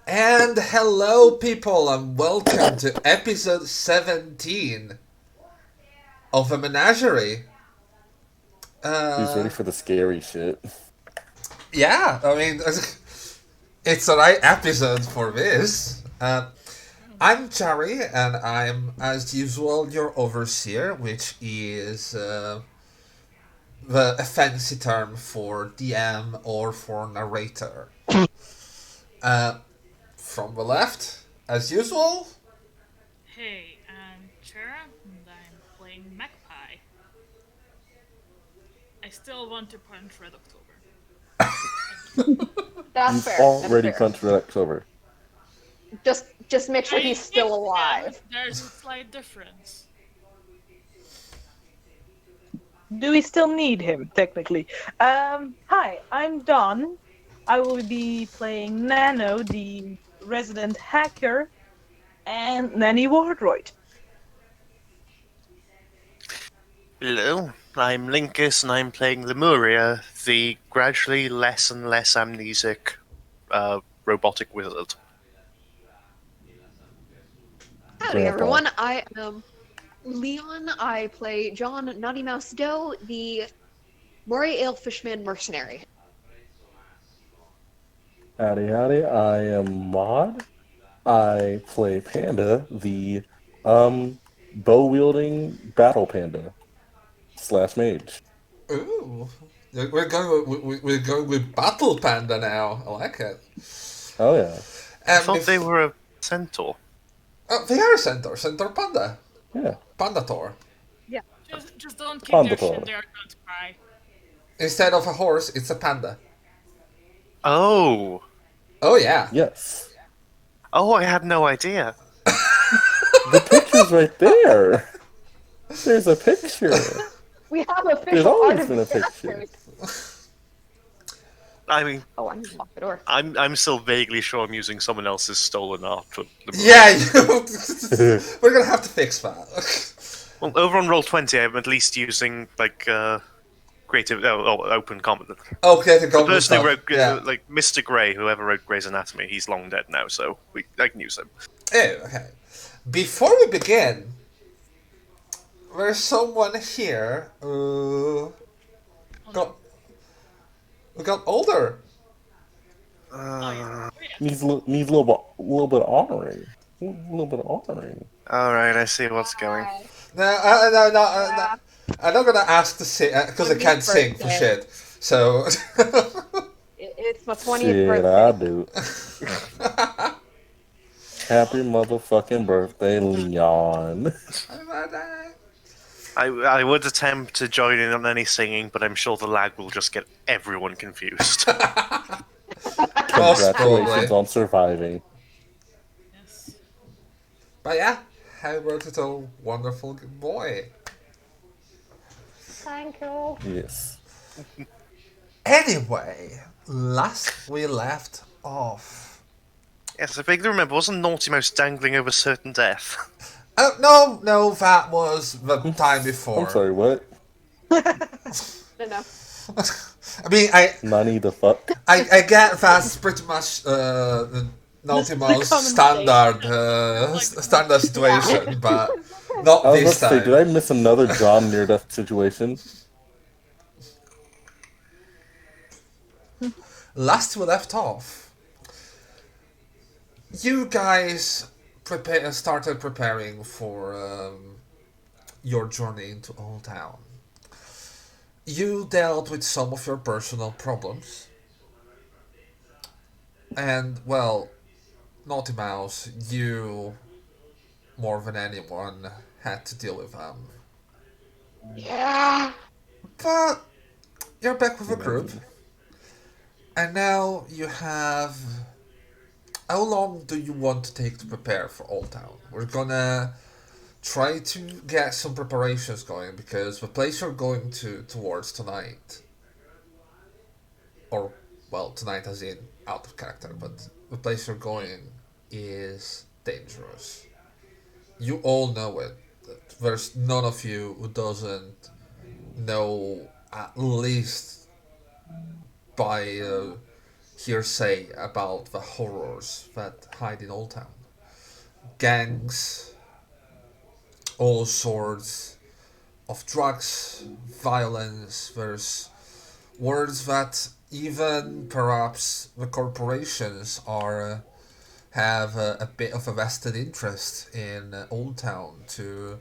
And hello, people, and welcome to episode 17 of a Menagerie. He's ready Uh, for the scary shit. yeah, I mean, it's the right episode for this. I'm Jerry, and I'm, as usual, your overseer, which is a fancy term for DM or for narrator. Uh, from the left, as usual, Hey, I'm Chera, and I'm playing Magpie. I still want to punch Red October. Thank you. That's You've fair. That's already fair. punched Red October. Just make sure he's still Again, alive. there's a slight difference. Do we still need him, technically? Hi, I'm Don. I will be playing Nano, the resident hacker, and Nanny Wardroid. Hello, I'm Linkus and I'm playing Lemuria, the gradually less and less amnesic robotic wizard. Howdy, Grandpa. everyone. I am Leon. I play John Naughty Mouse Doe, the Moray Alefishman mercenary. Howdy, howdy. I am Mod. I play Panda, the bow wielding battle panda slash mage. ooh, we're going with Battle Panda now. I like it. Oh yeah, I thought they were a centaur. Oh, they are a centaur panda, yeah. pandator. Just don't kick their Pandator. shin, they're going to cry. Instead of a horse, it's a panda. Oh, Oh yeah. Yes. I had no idea. The picture's right there. There's a picture. We have There's official always art been a of picture. characters. I mean, Oh, I need to lock the door. I'm still vaguely sure I'm using someone else's stolen art for Lemuria. Yeah, we're gonna have to fix that. Well, over on Roll20, I'm at least using creative, open comment. Okay, to The go with person who stuff. wrote, Yeah. Mr. Grey, whoever wrote Grey's Anatomy, he's long dead now, so I can use him. Oh, okay. Before we begin, there's someone here who got older. Needs a little bit of honoring. A little bit of honoring. Alright, I see what's going. No, no. I'm not gonna ask to sing because I can't sing for shit. So. It's my 20th Shit, birthday. I do. Happy motherfucking birthday, Leon. I would attempt to join in on any singing, but I'm sure the lag will just get everyone confused. Congratulations on surviving. Yes. But yeah, how about it, a wonderful boy? Thank you. Yes. Anyway, last we left off. Yes, I vaguely remember, wasn't Naughty Mouse dangling over certain death? No, that was the time before. I'm sorry, what? No. I mean, Nani the fuck? I get that's pretty much Naughty Mouse standard situation, but not I was this about to say, time. did I miss another John near-death situation? Last we left off, you guys started preparing for your journey into Oldtown. You dealt with some of your personal problems, and well, Naughty Mouse, you more than anyone had to deal with them. Yeah. But you're back with a group, and now you have. How long do you want to take to prepare for Oldtown? We're gonna try to get some preparations going because the place you're going towards tonight, or well, tonight as in out of character, but the place you're going is dangerous. You all know it. There's none of you who doesn't know at least by hearsay about the horrors that hide in Oldtown. Gangs, all sorts of drugs, violence. There's words that even perhaps the corporations are have a bit of a vested interest in Old Town to,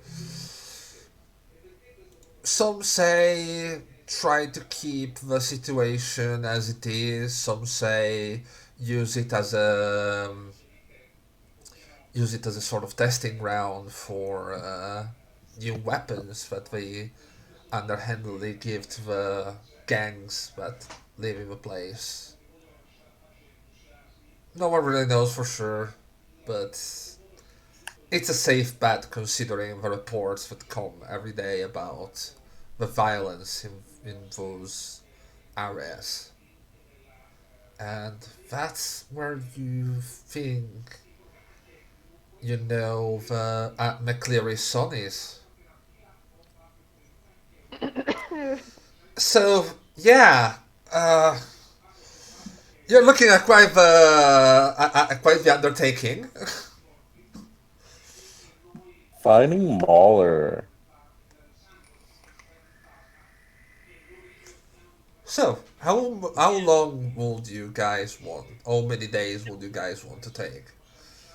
some say, try to keep the situation as it is. Some say use it as a sort of testing ground for new weapons that they underhandedly give to the gangs that live in the place. No one really knows for sure, but it's a safe bet considering the reports that come every day about the violence in those areas. And that's where you think, the McCleary's son is. So, yeah, uh, you're looking at quite the undertaking. Finding Mauler. So, how long would you guys want? How many days would you guys want to take?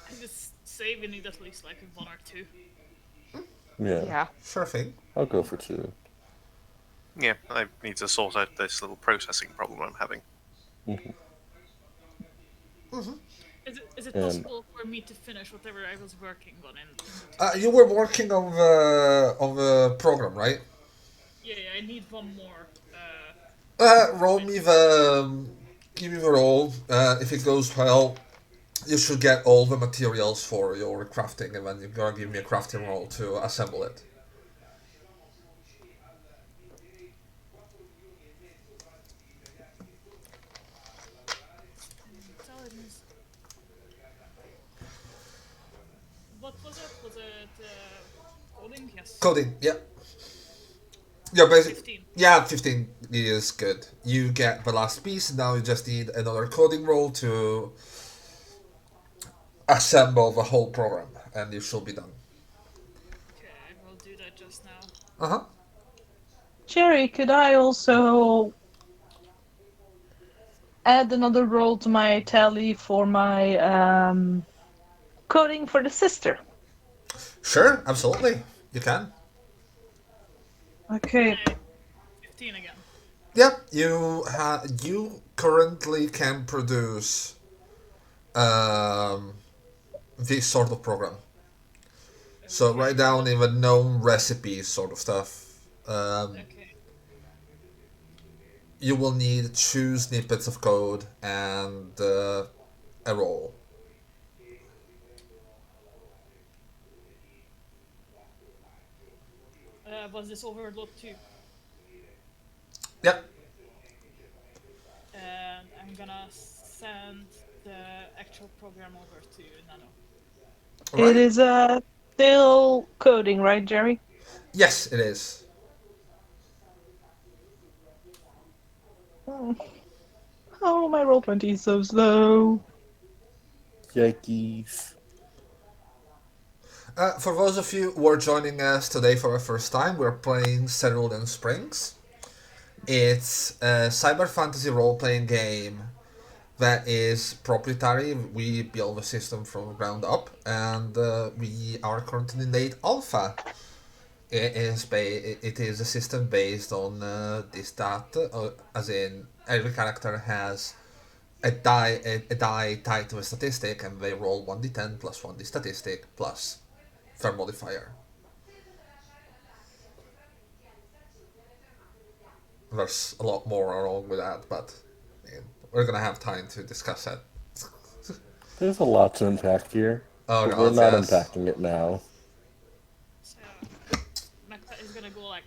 I just say we need at least like 1 or 2. Yeah, Yeah. Sure thing. I'll go for 2. Yeah, I need to sort out this little processing problem I'm having. Is it And- possible for me to finish whatever I was working on in the You were working on the program, right? Yeah, I need one more. Roll me the give me the roll. If it goes well, you should get all the materials for your crafting, and then you're gonna give me a crafting roll to assemble it. Intelligence. What was it? Was it coding? Yes. Coding, yeah. Yeah, basically. 15. Yeah, 15 is good. You get the last piece, now you just need another coding roll to assemble the whole program, and you should be done. Okay, I will do that just now. Uh-huh. Jerry, could I also add another roll to my tally for my coding for the sister? Sure, absolutely. You can. Okay. 15 again. Yep, you currently can produce this sort of program. So write down even known recipes sort of stuff. Okay. You will need 2 snippets of code and a roll. Was this overload too? Yep. And I'm gonna send the actual program over to Nano. Alright. It is still coding, right, Jerry? Yes, it is. Oh, my roll 20 is so slow. Yikes. For those of you who are joining us today for the first time, we're playing Cerulean Springs. It's a cyber fantasy role-playing game that is proprietary. We build the system from the ground up, and we are currently in late alpha. It is a system based on this stat, as in every character has a die tied to a statistic, and they roll 1d10 plus 1d statistic plus their modifier. There's a lot more along with that, but we're gonna have time to discuss that. There's a lot to unpack here. Oh, But we're not yes. unpacking it now. So Macbeth is gonna go like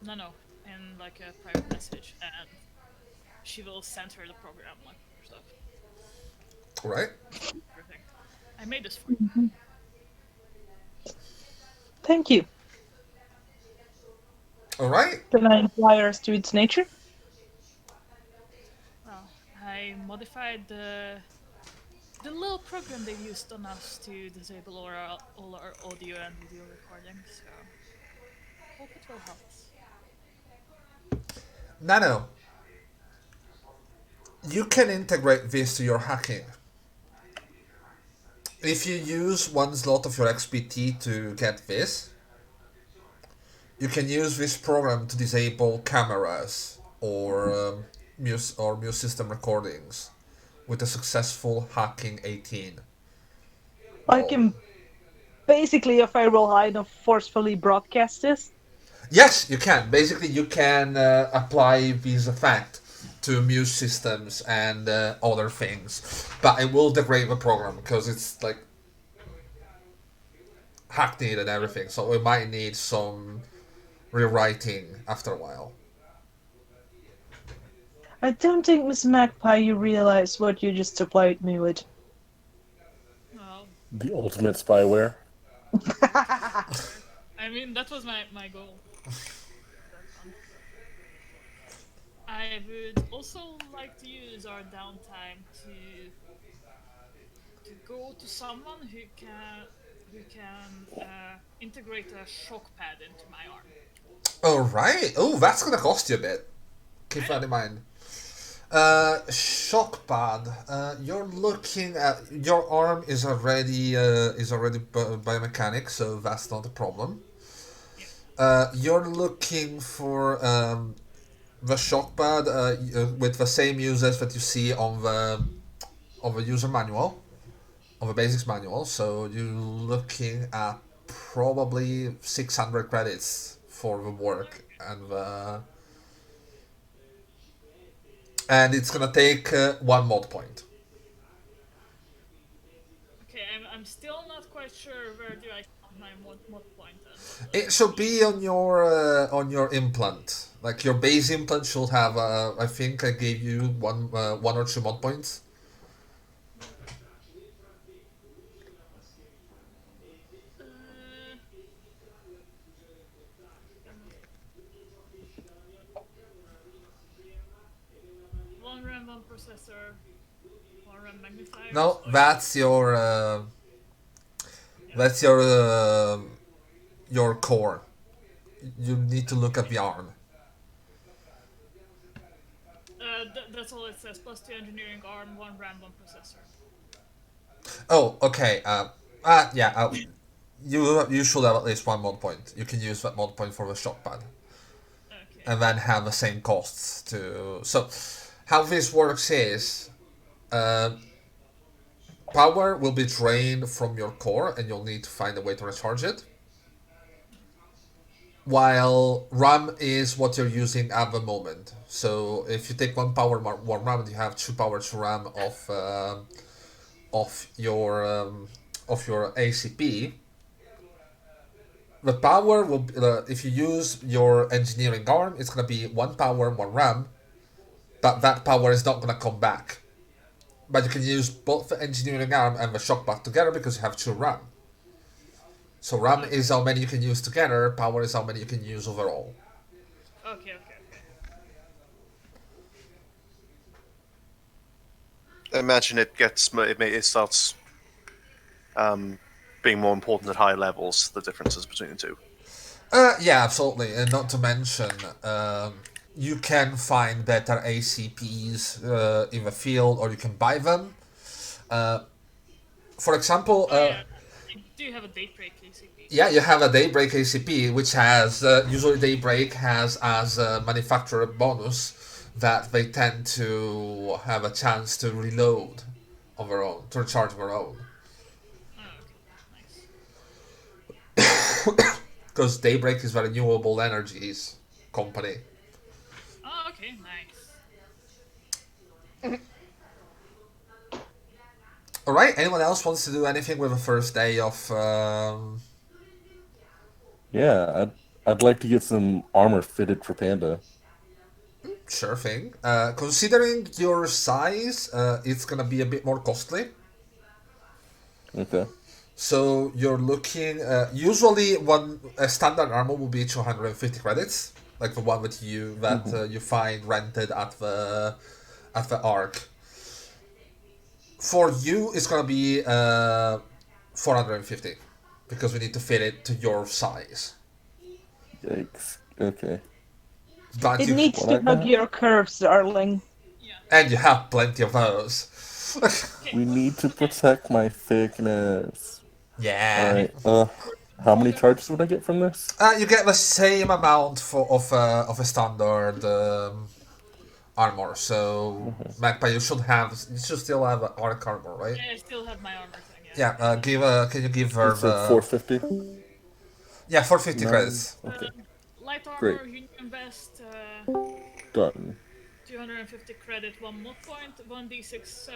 Nano in like a private message, and she will send her the program like stuff. Right? Everything. I made this for you. Thank you. Alright. Can I inquire as to its nature? Well, I modified the little program they used on us to disable all our audio and video recording. So hope it will help us. Nano, you can integrate this to your hacking. If you use one slot of your XPT to get this, you can use this program to disable cameras or mute system recordings with a successful hacking 18. I can basically, if I roll high enough, forcefully broadcast this. Yes, you can. Basically, you can apply this effect to mute systems and other things, but it will degrade the program because it's like hacked it and everything. So we might need some rewriting after a while. I don't think, Miss Magpie, you realize what you just supplied me with. Well, The ultimate spyware. I mean that was my goal. I would also like to use our downtime to go to someone who can integrate a shock pad into my arm. All right. Oh, that's gonna cost you a bit. Keep that in mind. Shock pad. You're looking at your arm is already biomechanic, so that's not a problem. You're looking for the shock pad with the same users that you see on the user manual, on the basics manual. So you're looking at probably 600 credits for the work and it's gonna take one mod point. Okay, I'm still not quite sure where do I count my mod point at. It should be on your implant. Like your base implant should have. I think I gave you one or two mod points. One RAM, one processor, one RAM magnifier. No, that's your core. You need to look at the arm. That's all it says. Plus 2 engineering arm, one RAM, one processor. Oh, okay. Yeah. You should have at least one mod point. You can use that mod point for the shock pad, Okay. and then have the same costs to. So, how this works is, power will be drained from your core, and you'll need to find a way to recharge it. While RAM is what you're using at the moment. So if you take one power, one RAM, you have two power to RAM of your ACP. The power will be, if you use your engineering arm, it's gonna be one power, one RAM, but that power is not gonna come back. But you can use both the engineering arm and the shock back together because you have two RAM. So RAM is how many you can use together, power is how many you can use overall. Okay. I imagine it starts being more important at higher levels. The differences between the two. Yeah, absolutely, and not to mention, you can find better ACPs in the field, or you can buy them. For example, Yeah. I do have a daybreak ACP. yeah, you have a Daybreak ACP, which has usually Daybreak has as a manufacturer bonus that they tend to have a chance to reload on their own, to recharge their own. Oh, okay. Nice. Because Daybreak is a renewable energies company. Oh, okay. Nice. All right. Anyone else wants to do anything with the first day of? Yeah, I'd like to get some armor fitted for Panda. Sure thing. Considering your size, it's gonna be a bit more costly. Okay. So you're looking. Usually, a standard armor will be 250 credits, like the one that you find rented at the Arc. For you, it's gonna be 450 because we need to fit it to your size. Yikes. Okay. But It you needs What to I hug got? your curves, darling. Yeah. and you have plenty of those. Okay. We need to protect my thickness. Yeah. Alright, how many charges would I get from this? You get the same amount of a standard armor. So Magpie, you should still have arc armor, right? I still have my armor thing. Yeah. Yeah. Can you give her You said the 450? yeah 450 Nine. credits? Okay, Light great. armor, union vest, Done. 250 credit, 1 mod point, 1d6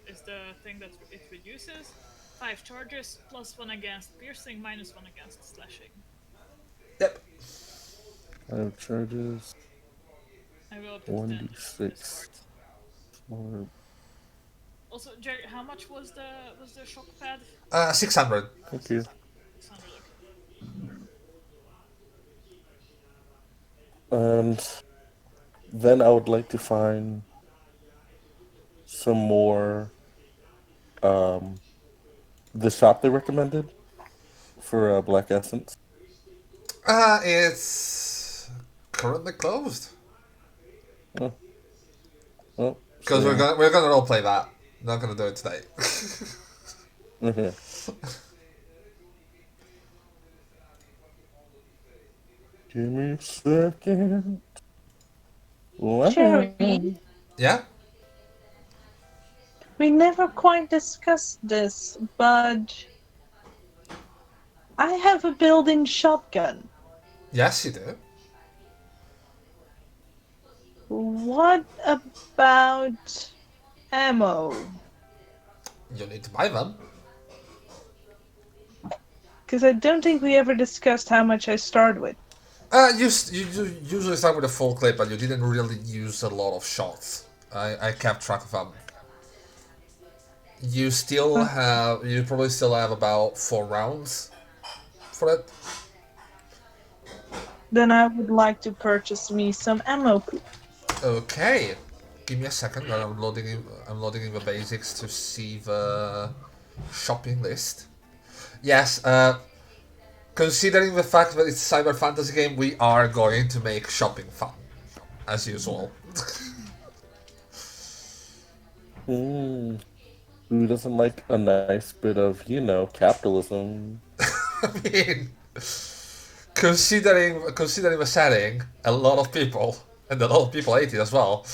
is the thing that it reduces. 5 charges, plus 1 against piercing, minus 1 against slashing. Yep. 5 charges, I will put it in the 1d6. Discord. Or Also, Jerry, how much was the shock pad? 600. thank you. 600, okay. And then I would like to find some more the shop they recommended for Black Essence. It's currently closed Oh, oh, because shame. we're gonna role play that. Not gonna do it today. Okay. Give me a second. Jerry, Yeah. we never quite discussed this, but I have a built-in shotgun. Yes, you do. What about ammo? You need to buy them. Because I don't think we ever discussed how much I start with. You usually start with a full clip, but you didn't really use a lot of shots. I kept track of them. You probably still have about 4 rounds for it. Then I would like to purchase me some ammo. Okay, give me a second. I'm loading in the basics to see the shopping list. Yes, considering the fact that it's a cyber fantasy game, we are going to make shopping fun, as usual. Who doesn't like a nice bit of, capitalism? I mean, considering the setting, a lot of people, and a lot of people hate it as well.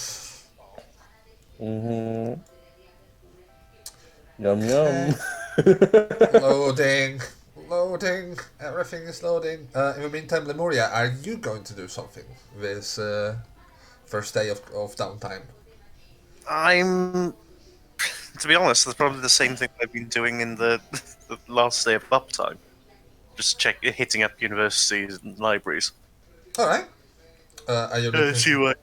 Mm-hmm. Yum yum. Loading, loading, everything is loading. In the meantime, Lemuria, are you going to do something this first day of downtime? I'm, to be honest, that's probably the same thing I've been doing in the, the last day of uptime. Just hitting up universities and libraries. All right. Are you Trying to looking? see what,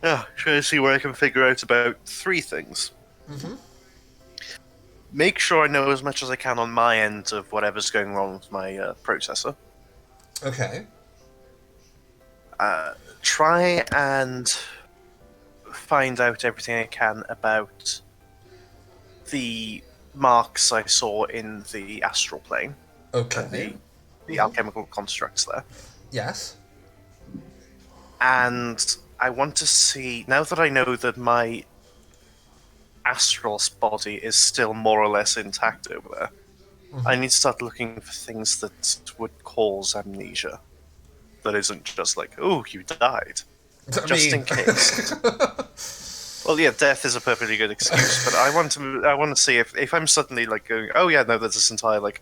trying to see where I can figure out about 3 things. Mm-hmm. Make sure I know as much as I can on my end of whatever's going wrong with my processor. Okay. Try and find out everything I can about the marks I saw in the astral plane. Okay. The alchemical constructs there. Yes. And I want to see, now that I know that my astral body is still more or less intact over there, I need to start looking for things that would cause amnesia. That isn't just like, oh, you died. Just in case. Well, yeah, death is a perfectly good excuse, but I want to see if I'm suddenly like going, oh yeah, no, there's this entire like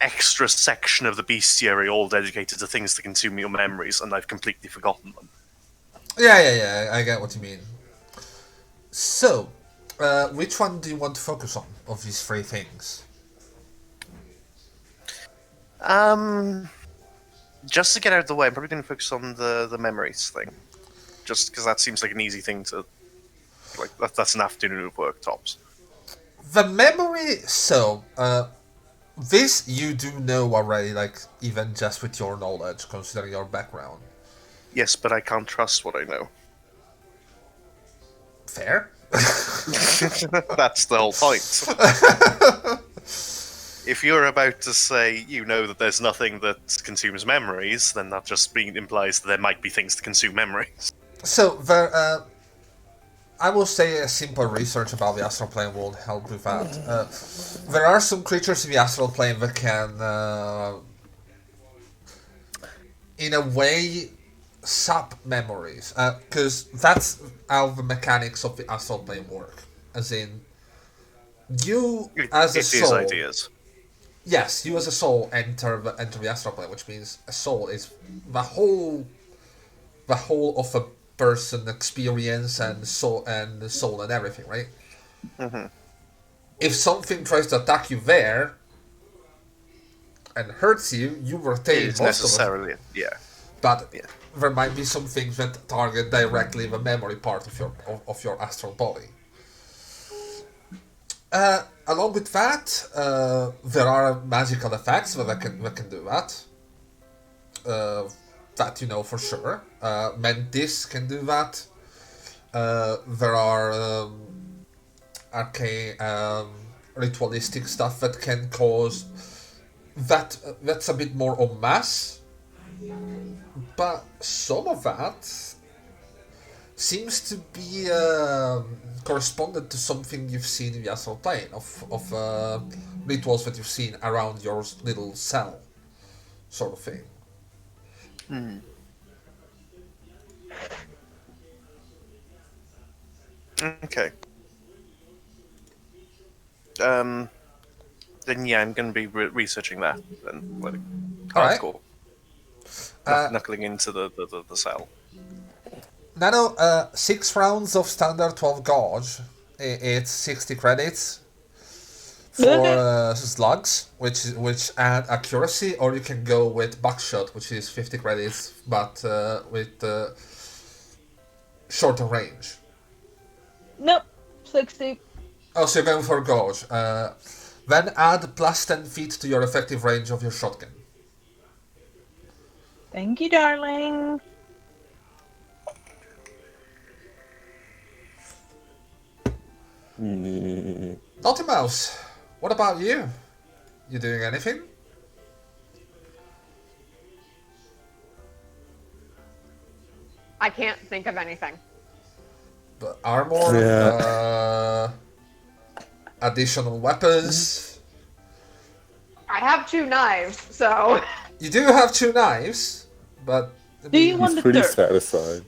extra section of the bestiary all dedicated to things that consume your memories, and I've completely forgotten them. Yeah. I get what you mean. So, which one do you want to focus on of these 3 things? Just to get out of the way, I'm probably going to focus on the memories thing, just because that seems like an easy thing to like. That's an afternoon of work tops. The memory. So, this you do know already, like even just with your knowledge, considering your background. Yes, but I can't trust what I know. Fair. That's the whole point. If you're about to say you know that there's nothing that consumes memories, then that just implies that there might be things that consume memories. So I will say a simple research about the astral plane will help with that. There are some creatures in the astral plane that can, in a way, sap memories, because that's how the mechanics of the astral plane work. As in, you as a It soul. is ideas. Yes, you as a soul enter the astral plane, which means a soul is the whole of a person experience and soul and everything, right? Mm-hmm. If something tries to attack you there and hurts you, you retain It's most of it. necessarily, yeah. But Yeah. there might be some things that target directly the memory part of your astral body. Along with that, there are magical effects that can do that. That you know for sure. Mentis can do that. There are arcane, ritualistic stuff that can cause that. That's a bit more en masse. But some of that seems to be corresponded to something you've seen in the astral plane of rituals that you've seen around your little cell, sort of thing. Okay. Then yeah, I'm going to be researching that. Then Alright. hardcore. Knuckling into the cell. Nano, 6 rounds of standard 12 gauge. It's 60 credits for slugs, which add accuracy, or you can go with buckshot, which is 50 credits, but with shorter range. Nope, 60. Oh, so you're going for gauge. Then add plus 10 feet to your effective range of your shotgun. Thank you, darling. Naughty Mouse, what about you? You doing anything? I can't think of anything. The armor, additional weapons. I have 2 knives, so You do have 2 knives, but Do you want He's the pretty dirt? satisfied.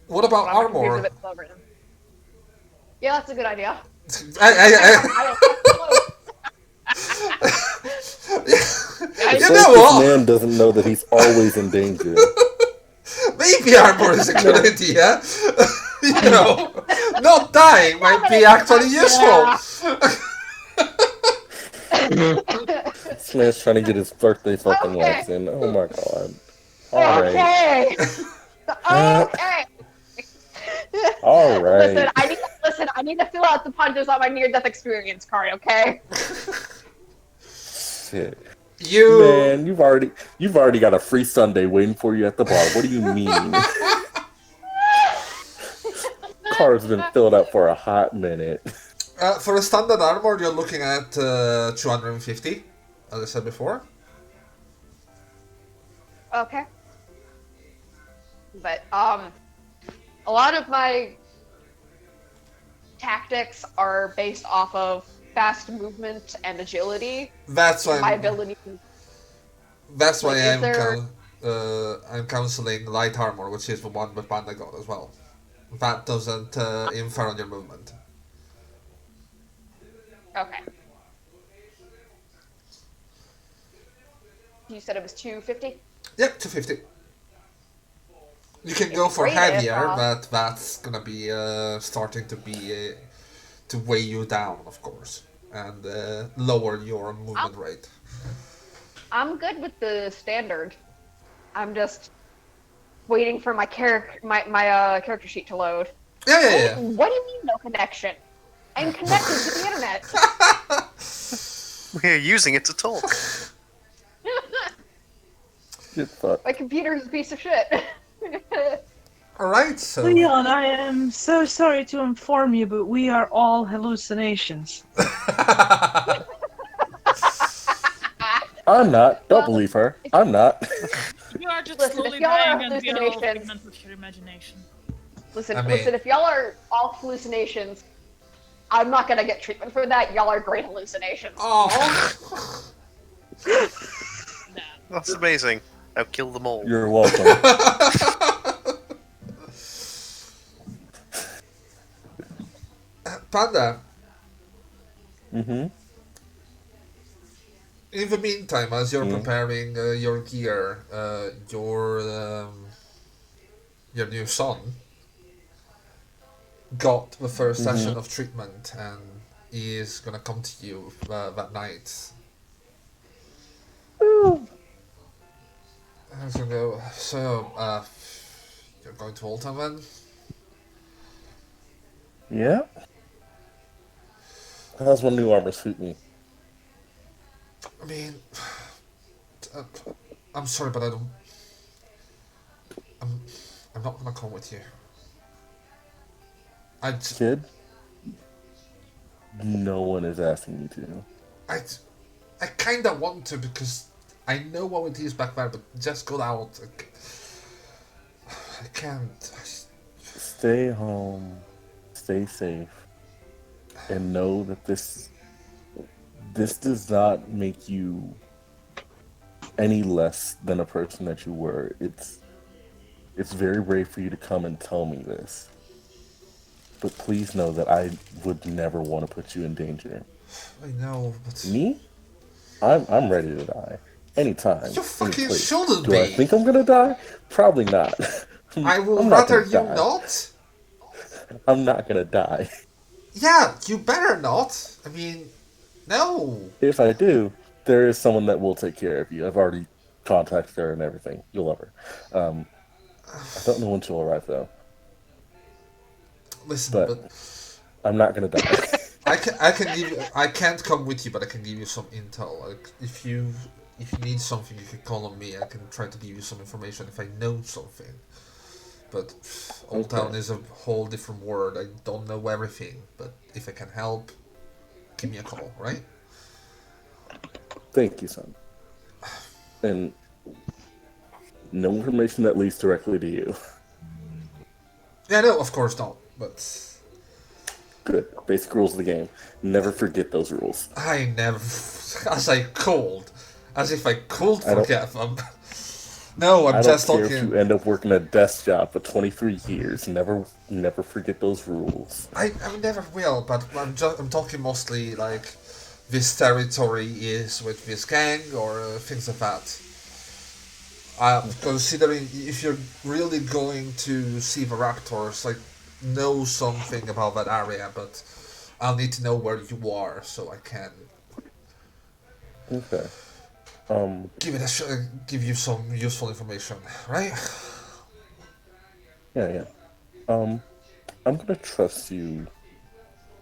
what about my computer's a armor? bit slow right now. Yeah, that's a good idea. I- I- you It's know like what? this man doesn't know that he's always in danger. Maybe armor is a good idea. You know, not dying might be actually useful. This man's trying to get his birthday fucking Okay. lights in. Oh my god. Alright. Okay. Okay. Alright. Listen, I need to fill out the punches on my near-death experience card, okay? Shit. You Man, you've already got a free Sunday waiting for you at the bar. What do you mean? Card's been filled out for a hot minute. for a standard armor, you're looking at 250, as I said before. Okay. But a lot of my tactics are based off of fast movement and agility. That's why My ability. That's why Like, is there- I'm counseling light armor, which is the one with Panda God as well. That doesn't infer on your movement. Okay. You said it was 250? Yep, 250. You can go for Great, heavier, if, but that's gonna be starting to be to weigh you down, of course, and lower your movement rate. I'm good with the standard. I'm just waiting for my character sheet to load. Yeah. What do you mean no connection? I'm connected to the internet. We're using it to talk. Get fucked. My computer is a piece of shit. Alright, so. Leon, I am so sorry to inform you, but we are all hallucinations. I'm not. Don't Well, believe her. I'm not. You are just Listen, slowly if y'all are dying and we are all hallucinations, figments of your imagination. listen, I mean- listen. If y'all are all hallucinations, I'm not gonna get treatment for that. Y'all are great hallucinations. Oh. Nah. That's amazing. Now kill them all. You're welcome. Panda, Mm-hmm. in the meantime, as you're Mm. preparing your gear, your new son got the first session of treatment and he is gonna come to you that night. I was gonna go, so, you're going to Oldtown then? Yeah? How's my new armor suit me? I mean, uh, I'm sorry, but I'm not gonna come with you. Kid? No one is asking you to. I kinda want to because I know what it is back there, but just go out. I can't. Stay home. Stay safe. And know that this does not make you any less than a person that you were. It's very brave for you to come and tell me this. But please know that I would never want to put you in danger. I know, but Me? I'm ready to die. Anytime. you fucking any place. shouldn't Do I be. think I'm gonna die? Probably not. I will I'm not rather gonna you die. not. I'm not gonna die. Yeah, you better not. I mean, no. If I do, there is someone that will take care of you. I've already contacted her and everything. You'll love her. I don't know when she'll arrive though. Listen, But- but I'm not gonna die. I can give you. I can't come with you, but I can give you some intel. Like if you need something, you can call on me. I can try to give you some information if I know something. But Oldtown Okay. is a whole different world. I don't know everything, but if I can help, give me a call, right? Thank you, son. And no information that leads directly to you. Yeah, no, of course not. But Good. Basic rules of the game. Never forget those rules. I never, as if I could I don't- forget them. No, I'm I don't just care talking. if you end up working a desk job for 23 years. Never forget those rules. I never will, but I'm talking mostly like this territory is with this gang or things like that. Considering if you're really going to see the Raptors, like know something about that area, but I'll need to know where you are so I can Okay. give you some useful information, right? Yeah. I'm gonna trust you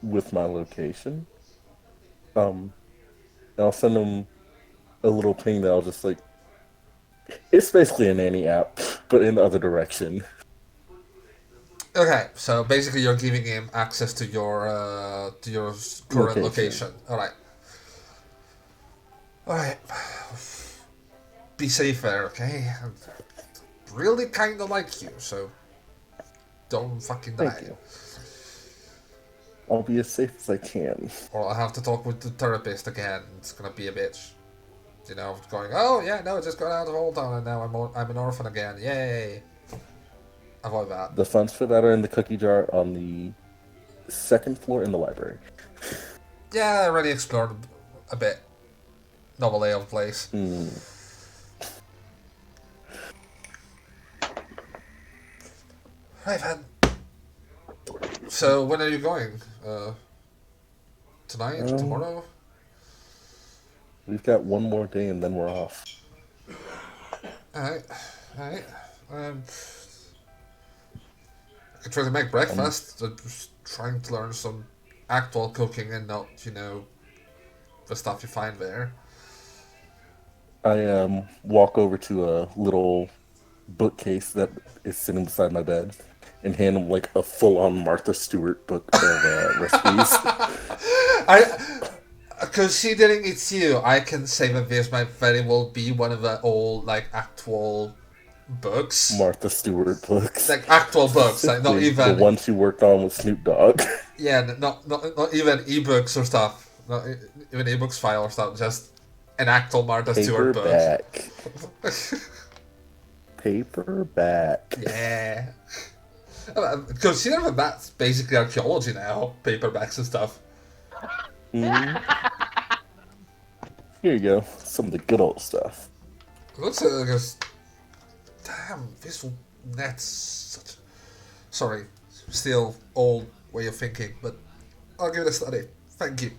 with my location. And I'll send them a little ping that I'll just like. It's basically a nanny app, but in the other direction. Okay, so basically you're giving him access to your current location. All right. Be safe there, okay? I really kind of like you, so don't fucking die. Thank you. I'll be as safe as I can. Or I'll have to talk with the therapist again. It's gonna be a bitch. You know, going, oh yeah, no, I just got out of Oldtown and now I'm an orphan again. Yay! Avoid that. The funds for that are in the cookie jar on the second floor in the library. Yeah, I already explored a bit. Novel lay of the place. Right, man. So when are you going? Tonight? Tomorrow? We've got one more day and then we're off. Alright. I could try to make breakfast. I'm just trying to learn some actual cooking and not, the stuff you find there. I walk over to a little bookcase that is sitting beside my bed and hand him like a full-on Martha Stewart book of recipes. Considering it's you, I can say that this might very well be one of the old, like, actual books. Martha Stewart books. Like, actual books, like, not The even... one she worked on with Snoop Dogg. Yeah, not even ebooks or stuff. Not even ebooks file or stuff, just an actual Martha Stewart book. Paperback. Paperback. Yeah. Consider that that's basically archaeology now, paperbacks and stuff. Mhm. Here you go. Some of the good old stuff. Looks damn, this net's such... Sorry, still old way of thinking, but I'll give it a study. Thank you.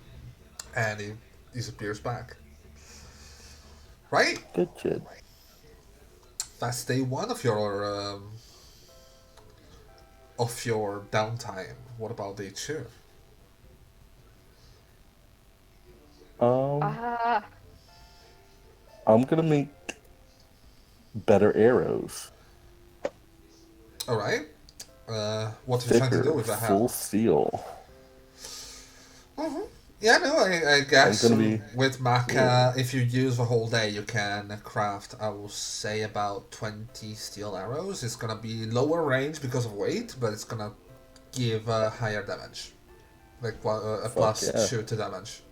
And he disappears back. Right? Good kid. That's day one of your downtime. What about day two? I'm gonna make better arrows. All right. What are you trying to do with that? Full steel. Mm-hmm. Yeah, no, I guess I'm gonna be- with Maca, if you use the whole day, you can craft, I will say, about 20 steel arrows. It's gonna be lower range because of weight, but it's gonna give higher damage. Like a plus yeah. 2 to damage.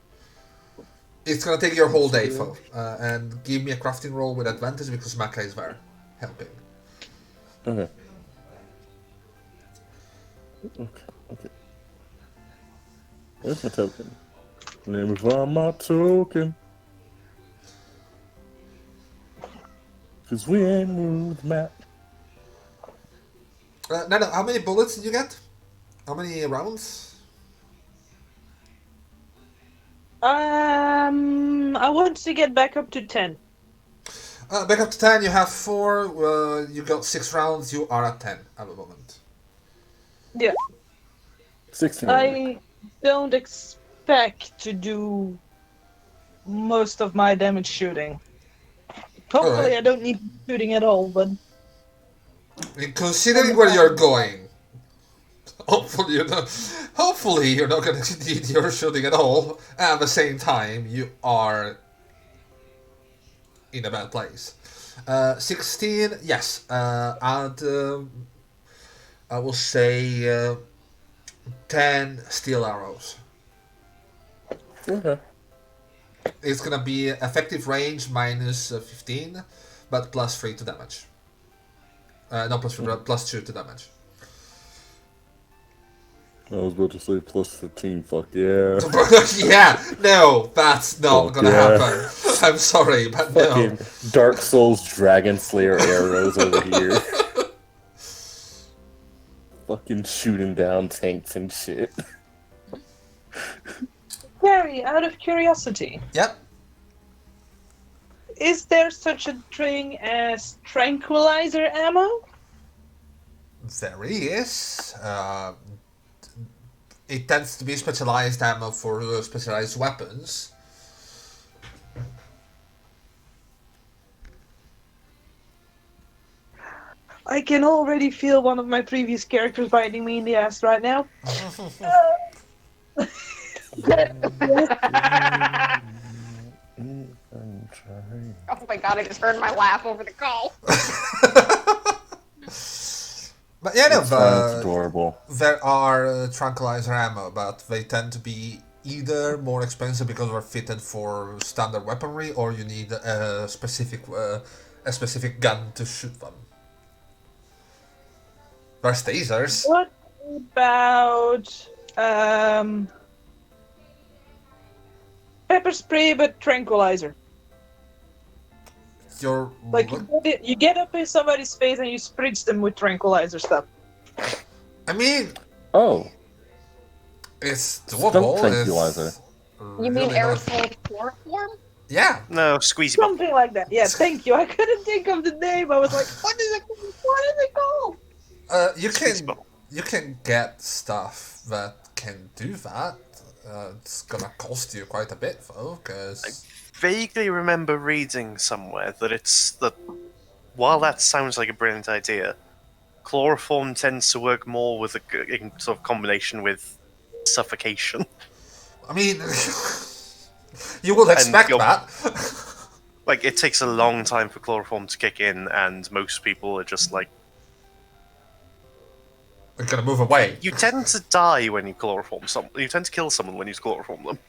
It's gonna take your whole day, folks. And give me a crafting roll with advantage because Maca is there, helping. Okay. Okay. There's my token. Let me find my token. Cause we ain't moved, Matt. No, how many bullets did you get? How many rounds? I want to get back up to 10. Back up to 10, you have 4, you got 6 rounds, you are at 10 at the moment. Yeah. 16. I don't expect to do most of my damage shooting. Hopefully Alright. I don't need shooting at all, but... Considering where you're going, hopefully you're not going to need your shooting at all. At the same time, you are in a bad place. 16, yes. Add, I will say, 10 steel arrows. Okay. It's gonna be effective range minus 15, but plus 3 to damage. Not plus 3, but plus 2 to damage. I was about to say plus 15, fuck yeah. Yeah, no, that's not Fuck gonna yeah. happen. I'm sorry, but no. Fucking Dark Souls Dragon Slayer arrows over here. Fucking shooting down tanks and shit. Gary, out of curiosity, Yep. is there such a thing as tranquilizer ammo? There is. It tends to be specialized ammo for specialized weapons. I can already feel one of my previous characters biting me in the ass right now. Oh my god, I just heard my laugh over the call. But yeah, no, It's fine, it's adorable. there are tranquilizer ammo, but they tend to be either more expensive because they're fitted for standard weaponry, or you need a specific gun to shoot them. There's tasers. What about pepper spray but tranquilizer? You're Like you get up in somebody's face and you spritz them with tranquilizer stuff. I mean, Oh, it's Skunk doable. tranquilizer. It's You mean really not- aerosol chloroform? Yeah. No, squeezy bump. Something like that. Yeah, thank you. I couldn't think of the name. I was like, what is it called? You Squeezy can bump. you can get stuff that can do that. It's gonna cost you quite a bit, though, because Vaguely remember reading somewhere that while that sounds like a brilliant idea, chloroform tends to work more with in sort of combination with suffocation. I mean, you would And expect that. like it takes a long time for chloroform to kick in, and most people are just like, We're gonna move away. you tend to die when you chloroform someone. You tend to kill someone when you chloroform them.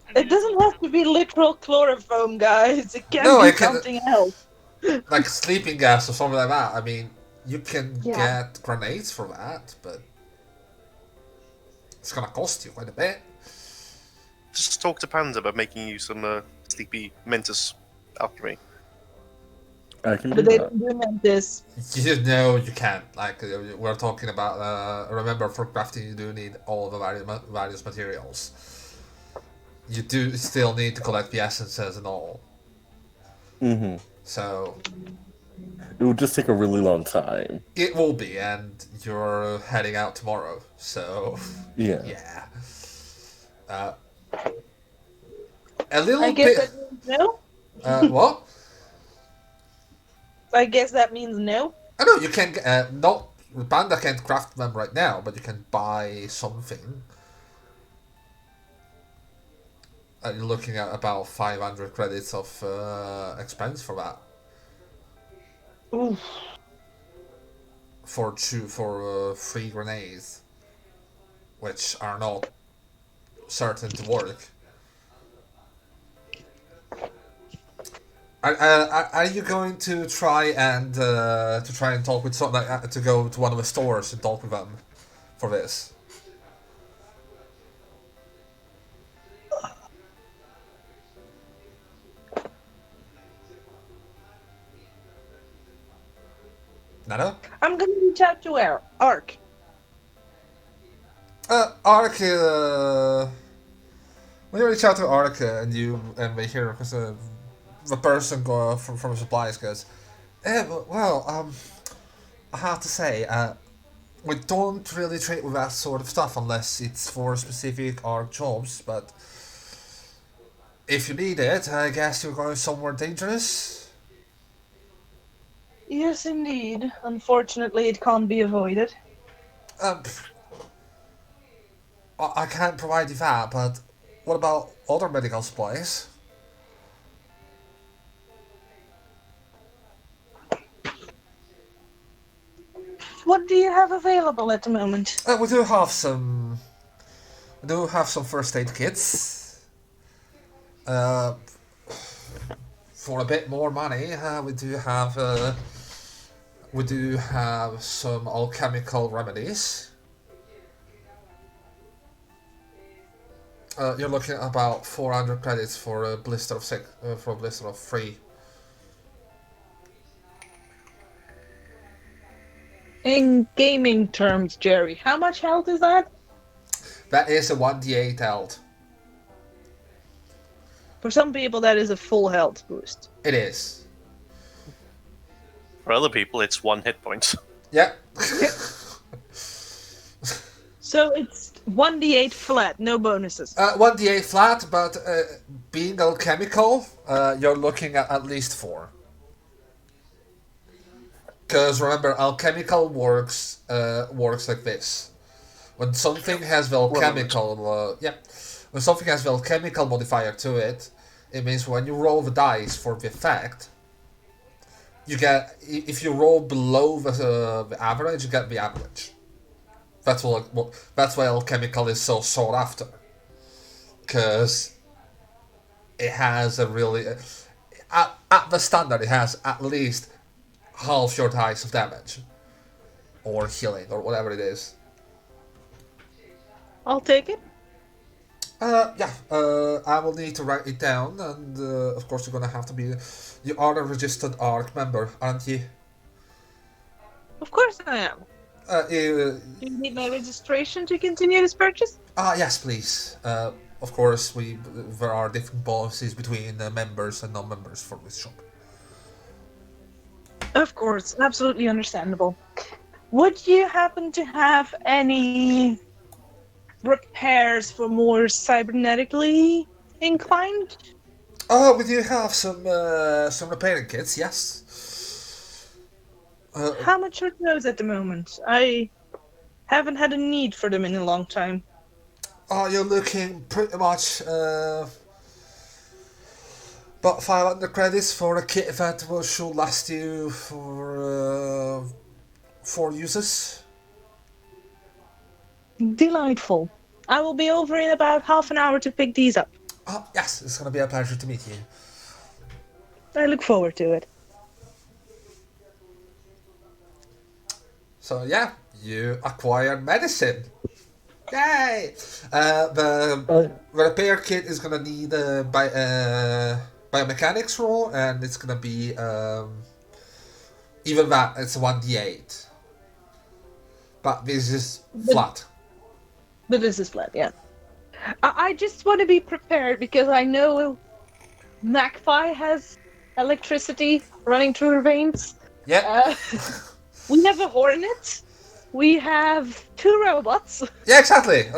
I mean, It doesn't have to be literal chloroform, guys. It can be it can, something else. like sleeping gas or something like that. I mean, you can Yeah. get grenades for that, but it's gonna cost you quite a bit. Just talk to Panda about making you some sleepy Mentos alchemy. I can do But they that. don't do this. You know you can't. Like we're talking about. Remember, for crafting, you do need all the various materials. You do still need to collect the essences and all. Mm-hmm. So It would just take a really long time. it will be, and you're heading out tomorrow. So Yeah. yeah. A little I guess bit. that means no. What? I guess that means no. I know you can. Not Panda can't craft them right now, but you can buy something. You're looking at about 500 credits of expense for that. Oof. For 3 grenades, which are not certain to work. Are you going to try and talk with some to go to one of the stores and talk with them for this? Nano? I'm gonna reach out to Ark. Ark. When you reach out to Ark and we hear because the person from supplies goes, I have to say, we don't really trade with that sort of stuff unless it's for specific Ark jobs. But if you need it, I guess you're going somewhere dangerous. Yes, indeed. Unfortunately, it can't be avoided. I can't provide you that, but what about other medical supplies? What do you have available at the moment? We do have some. We do have some first aid kits. For a bit more money, we do have some alchemical remedies. You're looking at about 400 credits for a blister of 3. In gaming terms, Jerry, how much health is that? That is a 1d8 health. For some people, that is a full health boost. It is. For other people, it's 1 hit point. Yeah. So it's 1d8 flat, no bonuses. 1d8 flat, but being alchemical, you're looking at least 4. Because remember, alchemical works like this. When something has the alchemical, when something has the alchemical modifier to it, it means when you roll the dice for the effect, you get, if you roll below the average, you get the average. That's why alchemical is so sought after, because it has a really at the standard it has at least half your dice of damage, or healing, or whatever it is. I'll take it. I will need to write it down, and of course you're gonna have to be. You are a registered ARC member, aren't you? Of course I am. You, Do you need my registration to continue this purchase? yes, please. Of course, there are different policies between members and non-members for this shop. Of course, absolutely understandable. Would you happen to have any repairs for more cybernetically inclined? Oh, we do have some repairing kits, yes. How much are those at the moment? I haven't had a need for them in a long time. Oh, you're looking pretty much about 500 credits for a kit that should last you for 4 uses. Delightful. I will be over in about half an hour to pick these up. Oh, yes, it's gonna be a pleasure to meet you. I look forward to it. So yeah, you acquired medicine. Yay! The Uh, repair kit is gonna need a biomechanics roll, and it's gonna be even that it's 1d8. But this is flat. But this is flat, yeah. I just want to be prepared because I know Magpie has electricity running through her veins. Yeah, We have a Hornet. We have 2 robots. yeah, exactly.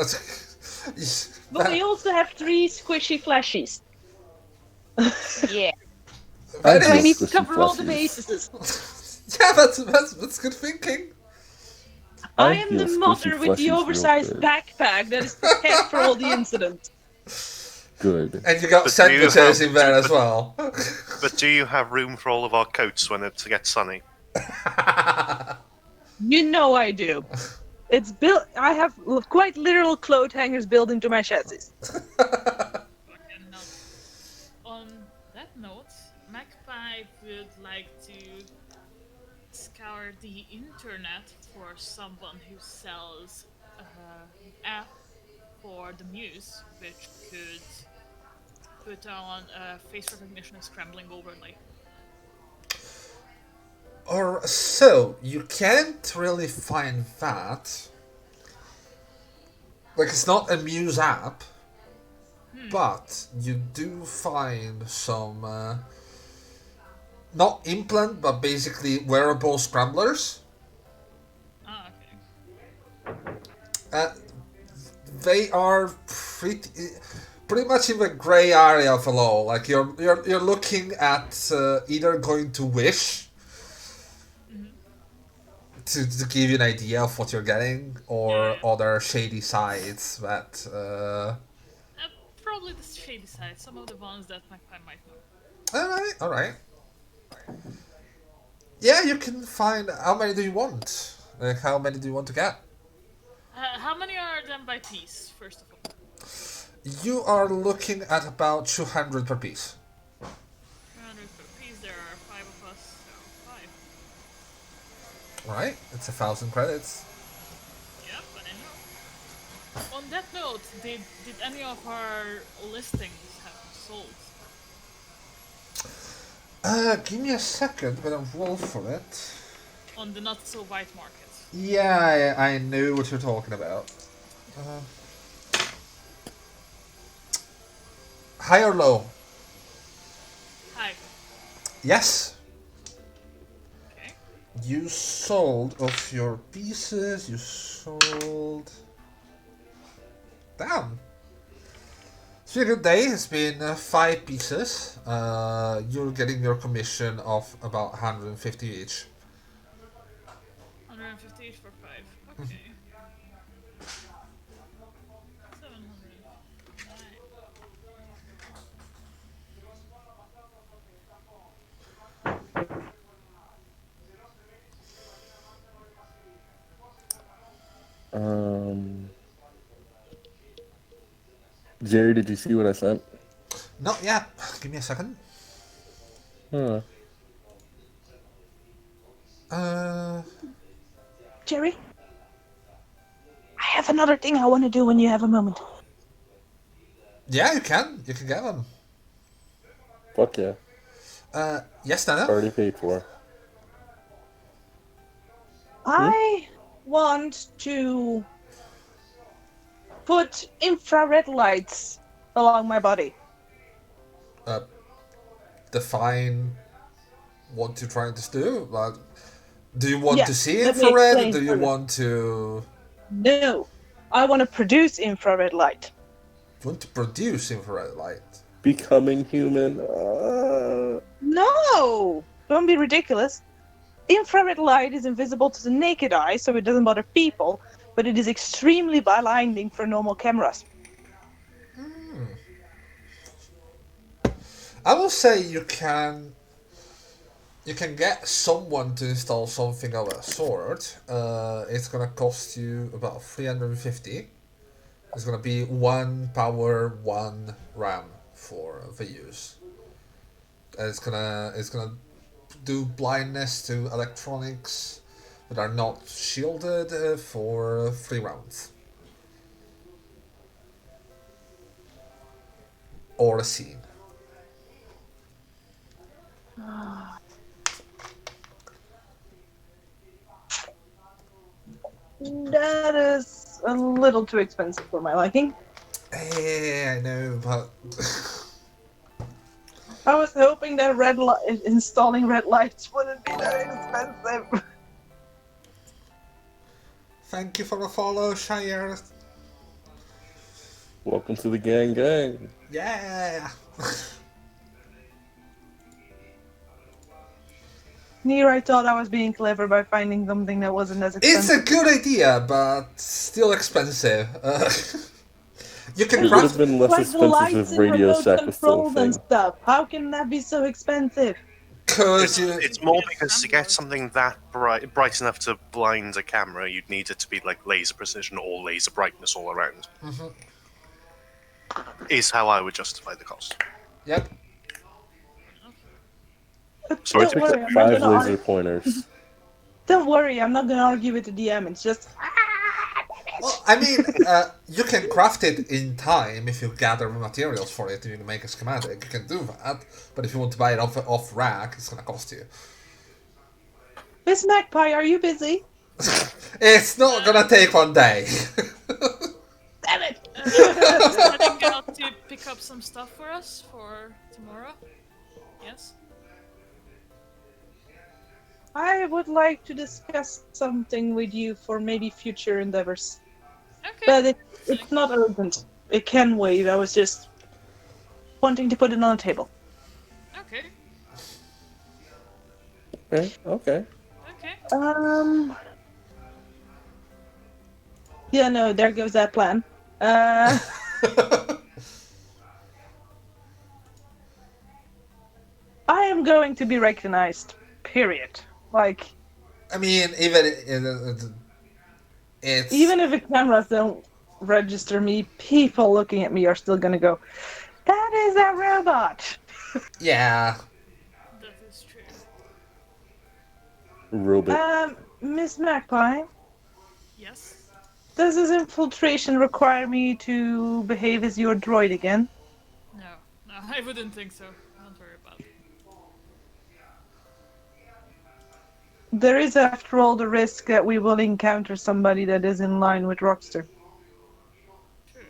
But we also have 3 squishy flashies. Yeah. I So I do need to squishy cover all the plushies. bases. Yeah, that's good thinking. I I am feel the mother squishy with the plushies real oversized good. backpack that is prepared for all the incidents. Good. And you got But do you sandwiches have- in there as well. But do you have room for all of our coats when it gets sunny? You know I do. It's built. I have quite literal clothes hangers built into my chassis. Okay, now, on that note, Magpie would like to scour the internet for someone who sells an app for the Muse, which could put on face recognition and scrambling overlay. Or so you can't really find that. Like it's not a Muse app, but you do find some not implant, but basically wearable scramblers. Ah, okay. Uh, they are pretty much in the gray area of the law. Like you're looking at either going to Wish to give you an idea of what you're getting, or Yeah. other shady sites that. Probably the shady side, some of the ones that Magpie might know. All right. Yeah, you can find. How many do you want? Like, how many do you want to get? How many are them by piece, first of all? You are looking at about 200 per piece. 300 per piece, there are 5 of us, so 5. All right, it's 1,000 credits. Yep, but I know. On that note, did any of our listings have sold? Give me a second. I'm gonna roll for it. On the not so white market? Yeah, I knew what you're talking about. High or low? Hi. Yes. Okay. You sold of your pieces. You sold. Damn. It's been a good day. It's been 5 pieces. You're getting your commission of about 150 each. 150 each for 5. Okay. 700. Jerry, did you see what I sent? Not yet. Give me a second. Huh. Jerry, I have another thing I want to do when you have a moment. Yeah, you can. You can get them. Fuck yeah. Yes, Nana? Already paid for. I want to put infrared lights along my body. Define what you're trying to do. Like, Do you want to Yes, see let me infrared? explain Do you further. want to... No, I want to produce infrared light. You want to produce infrared light? Becoming human. No! Don't be ridiculous. Infrared light is invisible to the naked eye, so it doesn't bother people, but it is extremely blinding for normal cameras. I will say you can get someone to install something of a sort. It's gonna cost you about 350. It's gonna be 1 power, 1 RAM for the use. And it's gonna do blindness to electronics that are not shielded for 3 rounds. Or a scene. That is a little too expensive for my liking. Yeah, I know, but I was hoping that installing red lights wouldn't be that expensive. thank you for the follow, Shire. Welcome to the gang. Yeah. Near, I thought I was being clever by finding something that wasn't as It's a expensive. good idea, but still expensive. You can It would have craft. been less Like the expensive lights if in Radio remote Shack was still a controls and thing. stuff. How can that be so expensive? Cause It's, you, it's more because to get something that bright enough to blind a camera, you'd need it to be like laser precision or laser brightness all around. Is how I would justify the cost. yep. Sorry, Don't to worry, I'm not 5 gonna laser argue. pointers. Don't worry, I'm not gonna argue with the DM. It's just Well, I mean, you can craft it in time if you gather the materials for it and you make a schematic. You can do that, but if you want to buy it off rack, it's gonna cost you. Miss Magpie, are you busy? It's not gonna take 1 day. Damn it! Heading out to pick up some stuff for us for tomorrow. Yes. I would like to discuss something with you for maybe future endeavors. Okay. But it's not urgent. It can wait. I was just wanting to put it on the table. Okay. Okay. Okay. Yeah, no, there goes that plan. I am going to be recognized. Period. Like, I mean, it's even if the cameras don't register me, people looking at me are still gonna go, "That is a robot." yeah. That is true. Robot. Miss Magpie, Yes. does this infiltration require me to behave as your droid again? No, I wouldn't think so. Don't worry about it. There is, after all, the risk that we will encounter somebody that is in line with Rockster. True.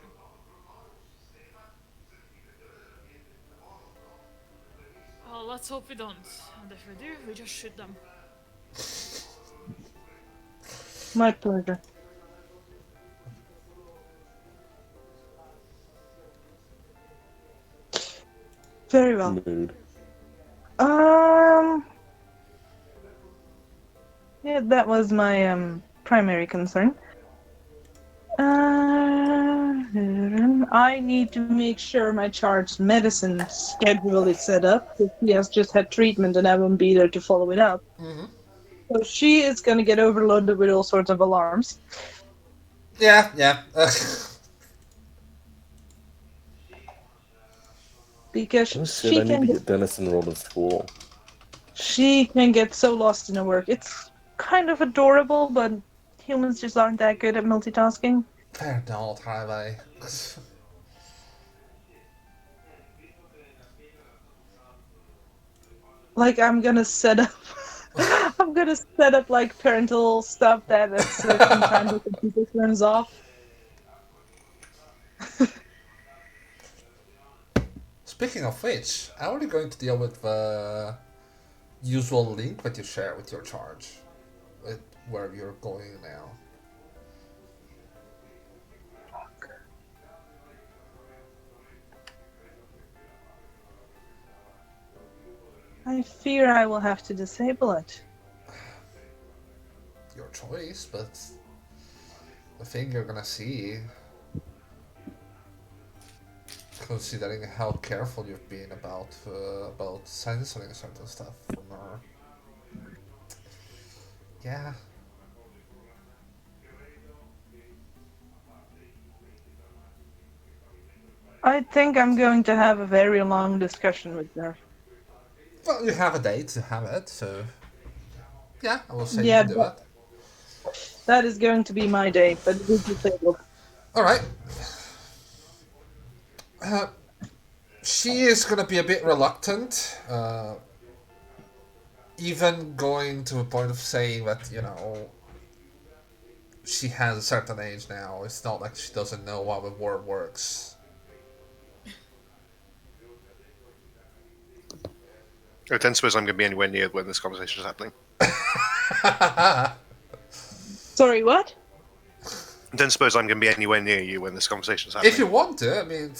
Well, let's hope we don't. And if we do, we just shoot them. My pleasure. Very well. Mood. Yeah, that was my primary concern. I need to make sure my charged medicine schedule is set up, because she has just had treatment and I won't be there to follow it up. So she is going to get overloaded with all sorts of alarms. Yeah. Because Oh she shit, I need can to get, get Dennis enrolled in school. she can get so lost in her work. It's kind of adorable, but humans just aren't that good at multitasking. They're not, are they? Like, I'm gonna set up like parental stuff that at certain times the computer turns off. Speaking of which, how are you going to deal with the usual link that you share with your charge? with where you're going now. I fear I will have to disable it. Your choice, but the thing you're gonna see, considering how careful you've been about censoring certain stuff from her. Yeah. I think I'm going to have a very long discussion with her. Well, you have a date to have it, so yeah, I will say you Yeah, can do it. that is going to be my date, but it is disabled. All right. She is gonna be a bit reluctant, even going to a point of saying that she has a certain age now. It's not like she doesn't know how the world works. I don't suppose I'm going to be anywhere near when this conversation is happening. Sorry, what? I don't suppose I'm going to be anywhere near you when this conversation is happening. If you want to, I mean,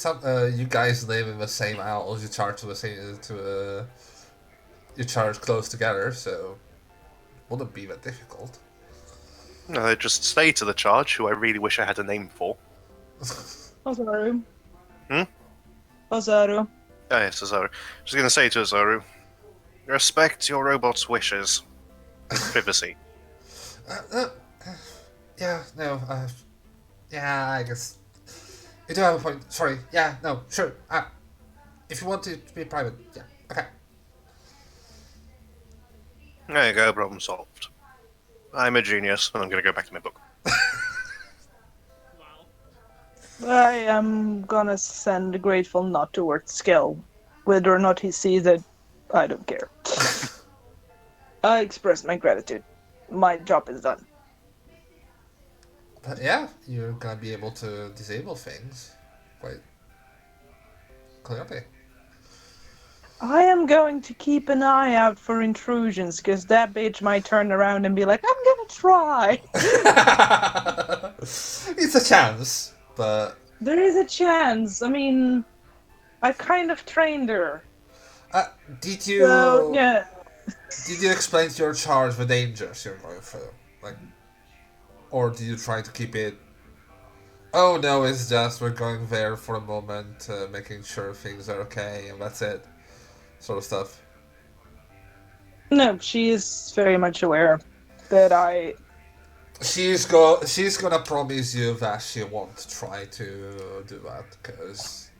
you guys live in the same house. You charge to the same you charge close together, so wouldn't be that difficult. No, I just stay to the charge, who I really wish I had a name for. Ozaru. Hmm? Ozaru. Oh, yes, Azaru. Just going to say to Azaru, respect your robot's wishes. Privacy. Yeah, no, yeah, I guess you do have a point. Sorry, yeah, no, sure. If you want it to be private, yeah, okay. There you go, problem solved. I'm a genius, and I'm going to go back to my book. Wow. I am gonna send a grateful nod towards Skell. Whether or not he sees it, I don't care. I express my gratitude. My job is done. But yeah, you're gonna be able to disable things quite clearly. I am going to keep an eye out for intrusions, because that bitch might turn around and be like, I'm gonna try! It's a chance, but There is a chance. I mean, I kind of trained her. did you So, yeah. did you explain to your charge the dangers you're going through, like, or did you try to keep it? Oh no, it's just we're going there for a moment, making sure things are okay, and that's it, sort of stuff. No, she is very much aware that I. She's gonna promise you that she won't try to do that because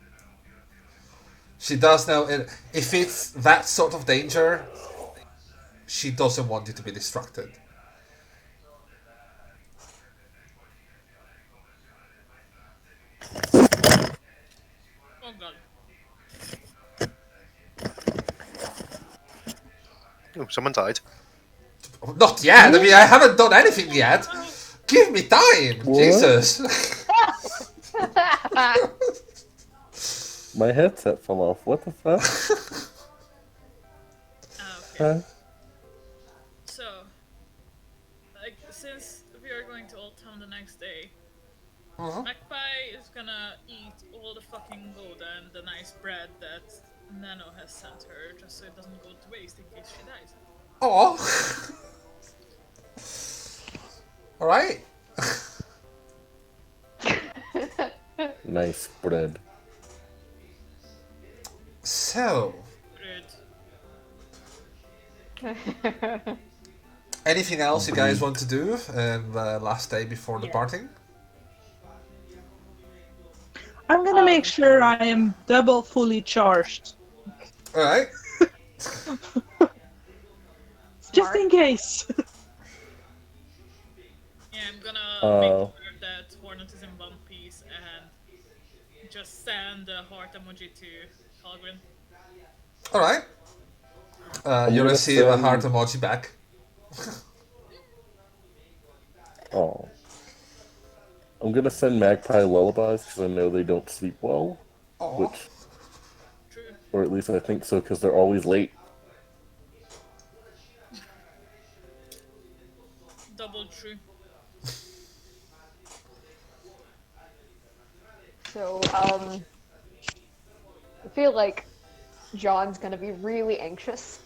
she does know if it's that sort of danger, she doesn't want you to be distracted. Oh god. Oh, someone died. Not yet. I mean, I haven't done anything yet. Give me time, What? Jesus. My headset fell off. What the fuck? Okay. Huh? So, like, since we are going to Oldtown the next day, Magpie is gonna eat all the fucking Gouda and the nice bread that Nano has sent her, just so it doesn't go to waste in case she dies. Oh. All right. Nice bread. So, Rude. anything else you guys want to do the last day before Yeah. departing? I'm gonna make sure I am double fully charged. All right. Just in case. Yeah, I'm gonna Oh. make sure that Hornet is in one piece and just send the heart emoji to Calgren. All right. I'm You gonna receive a send- heart emoji back. Oh. I'm gonna send Magpie lullabies because I know they don't sleep well. Oh. Which, True. or at least I think so, because they're always late. Double true. So, I feel like John's gonna be really anxious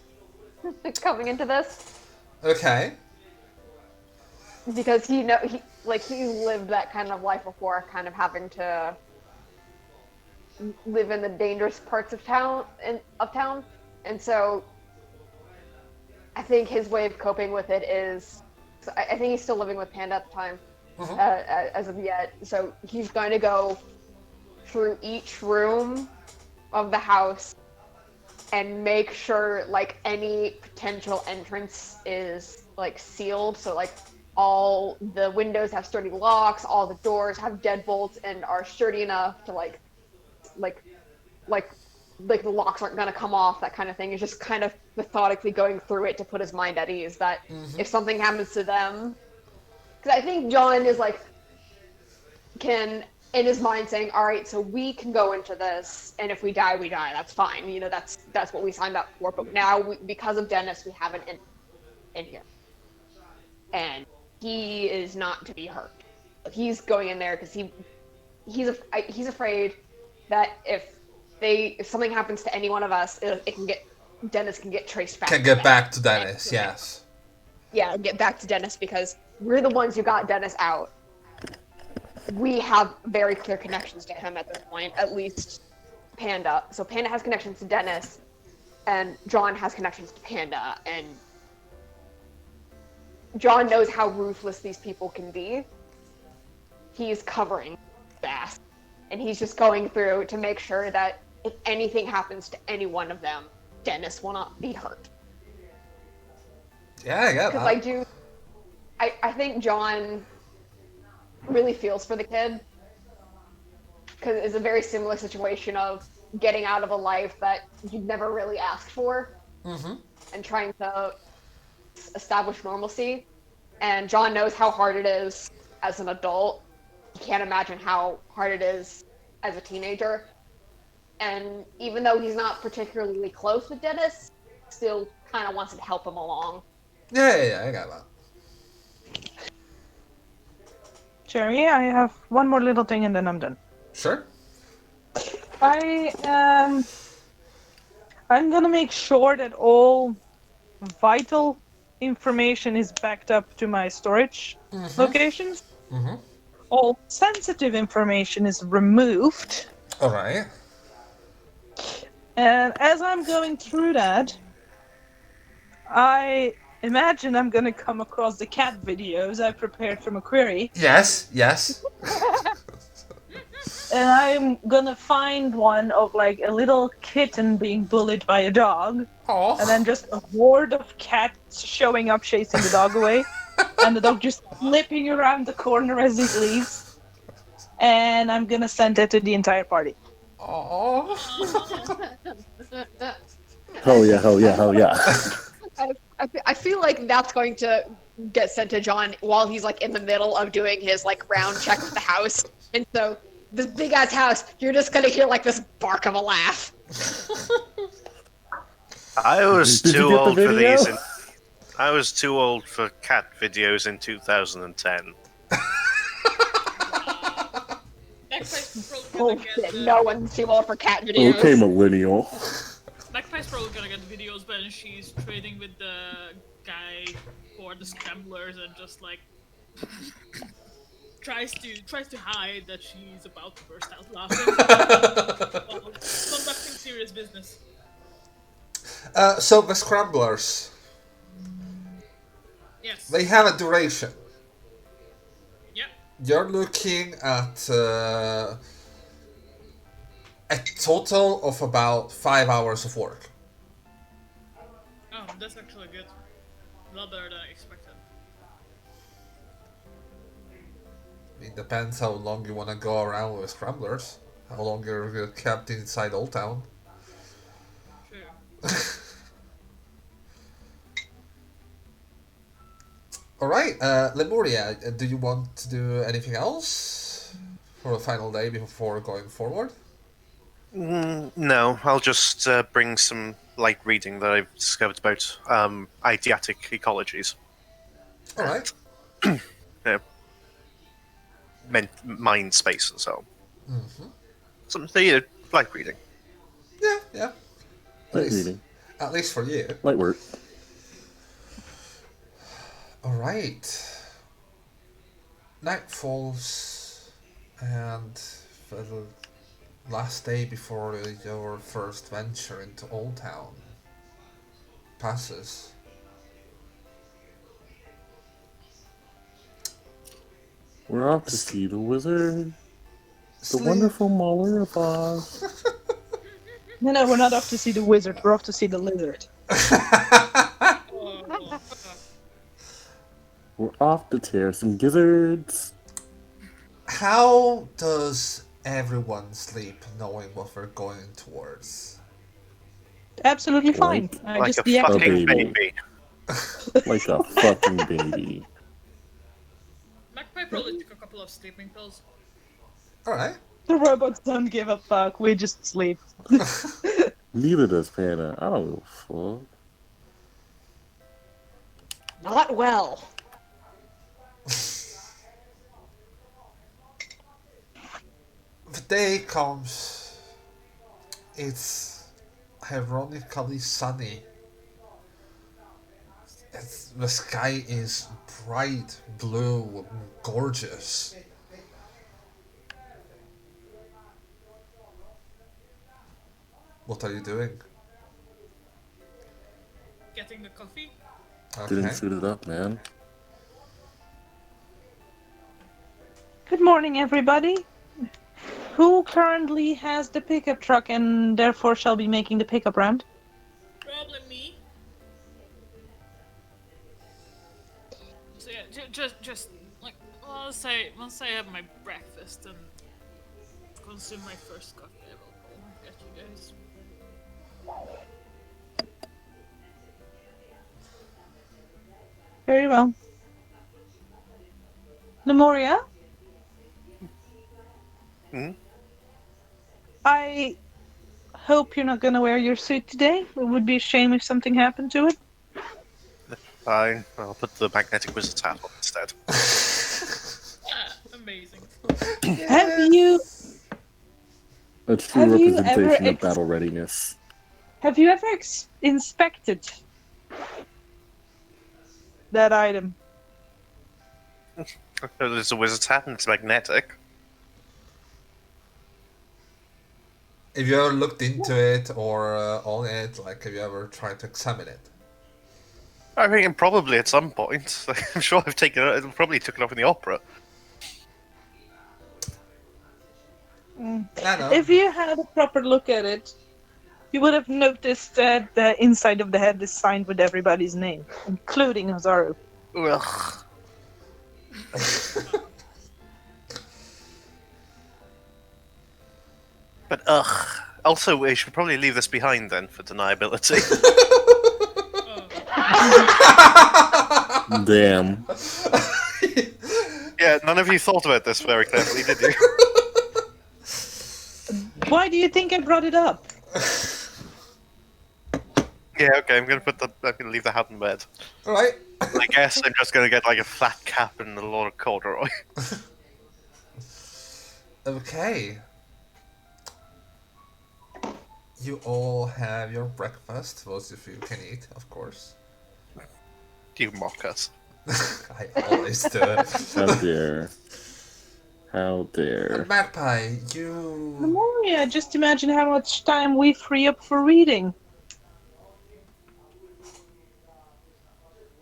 coming into this Okay. because he lived that kind of life before, kind of having to live in the dangerous parts of town, and so I think his way of coping with it is, I think he's still living with Panda at the time, as of yet. So he's going to go through each room of the house and make sure like any potential entrance is like sealed. So like all the windows have sturdy locks, all the doors have deadbolts and are sturdy enough to like like the locks aren't gonna come off, that kind of thing. Is just kind of methodically going through it to put his mind at ease that if something happens to them, because I think John is like can in his mind saying, all right, so we can go into this, and if we die, we die. That's fine. You know, that's what we signed up for. But now, because of Dennis, we have an in here, and he is not to be hurt. He's going in there because he's afraid that if something happens to any one of us, Dennis can get traced back. Can get back to Dennis. Yes. Yeah, get back to Dennis because we're the ones who got Dennis out. We have very clear connections to him at this point, at least Panda. So Panda has connections to Dennis, and John has connections to Panda, and John knows how ruthless these people can be. He's covering fast, and he's just going through to make sure that if anything happens to any one of them, Dennis will not be hurt. Yeah, I get that. Because I think John really feels for the kid, because it's a very similar situation of getting out of a life that you'd never really asked for and trying to establish normalcy. And John knows how hard it is as an adult. He can't imagine how hard it is as a teenager. And even though he's not particularly close with Dennis, still kind of wants to help him along. Yeah, I got that. Jerry, I have one more little thing and then I'm done. Sure. I'm gonna make sure that all vital information is backed up to my storage locations. All sensitive information is removed. All right. And as I'm going through that, I imagine I'm gonna come across the cat videos I prepared from a query. Yes. And I'm gonna find one of like a little kitten being bullied by a dog. Aww. And then just a horde of cats showing up chasing the dog away. And the dog just flipping around the corner as it leaves. And I'm gonna send it to the entire party. Aww. Hell yeah. I feel like that's going to get sent to John while he's like in the middle of doing his like round check of the house. And so this big ass house, you're just gonna hear like this bark of a laugh. I was Did you too get the old for video? these. I was too old for cat videos in 2010. Magpie's probably Oh gonna shit, get no one's too old for cat videos. Okay, millennial. Magpie's probably gonna get videos when she's trading with the guy for the scramblers and just like tries to hide that she's about to burst out laughing while conducting serious business. So the scramblers, Yes. they have a duration. Yep. You're looking at a total of about 5 hours of work. Oh, that's actually good. A lot better than I expected. It depends how long you want to go around with scramblers. How long you're kept inside Oldtown. True. Alright, Lemuria, do you want to do anything else for the final day before going forward? No, I'll just bring some light reading that I've discovered about eidetic ecologies. Alright. mind space and so on. Mm-hmm. Something that you like reading. Yeah. Light reading. At least for you. Light work. Alright. Night falls, and for the last day before your first venture into Oldtown passes. We're off to see the wizard. The Sleep. wonderful Mauler of Oz. No, we're not off to see the wizard. We're off to see the lizard. Oh, We're off to tear some gizzards. How does everyone sleep knowing what we're going towards? Absolutely fine. I Like just a deactivate. fucking baby. baby. Like a fucking baby. Magpie probably took a couple of sleeping pills. Alright. The robots don't give a fuck. We just sleep. Neither does Panda. I don't give a fuck. Not well. The day comes. It's ironically sunny. The sky is bright blue and gorgeous. What are you doing? Getting the coffee. Didn't Okay. suit it up, man. Good morning, everybody. Who currently has the pickup truck and therefore shall be making the pickup round? Probably me. So yeah, just like once I have my breakfast and consume my first coffee, I will go and get you guys. Very well. Lemuria? Hmm? I hope you're not gonna wear your suit today. It would be a shame if something happened to it. Fine. I'll put the magnetic wizard's hat on instead. Amazing. Have you A true Have you representation ever of battle readiness. inspected that item? There's a wizard's hat and it's magnetic. Have you ever looked into it or on it? Like, have you ever tried to examine it? I mean, probably at some point. I'm sure I've taken it. Probably took it off in the opera. No. If you had a proper look at it, you would have noticed that the inside of the head is signed with everybody's name, including Hazaru. Ugh. But also, we should probably leave this behind then for deniability. Damn. Yeah, none of you thought about this very cleverly, did you? Why do you think I brought it up? Yeah, okay. I'm gonna leave the hat in bed. Alright. I guess I'm just gonna get like a flat cap and a lot of corduroy. Okay. You all have your breakfast, those of you can eat, of course. You mock us. I always do. How dare. How dare. Magpie, you... Memoria, just imagine how much time we free up for reading.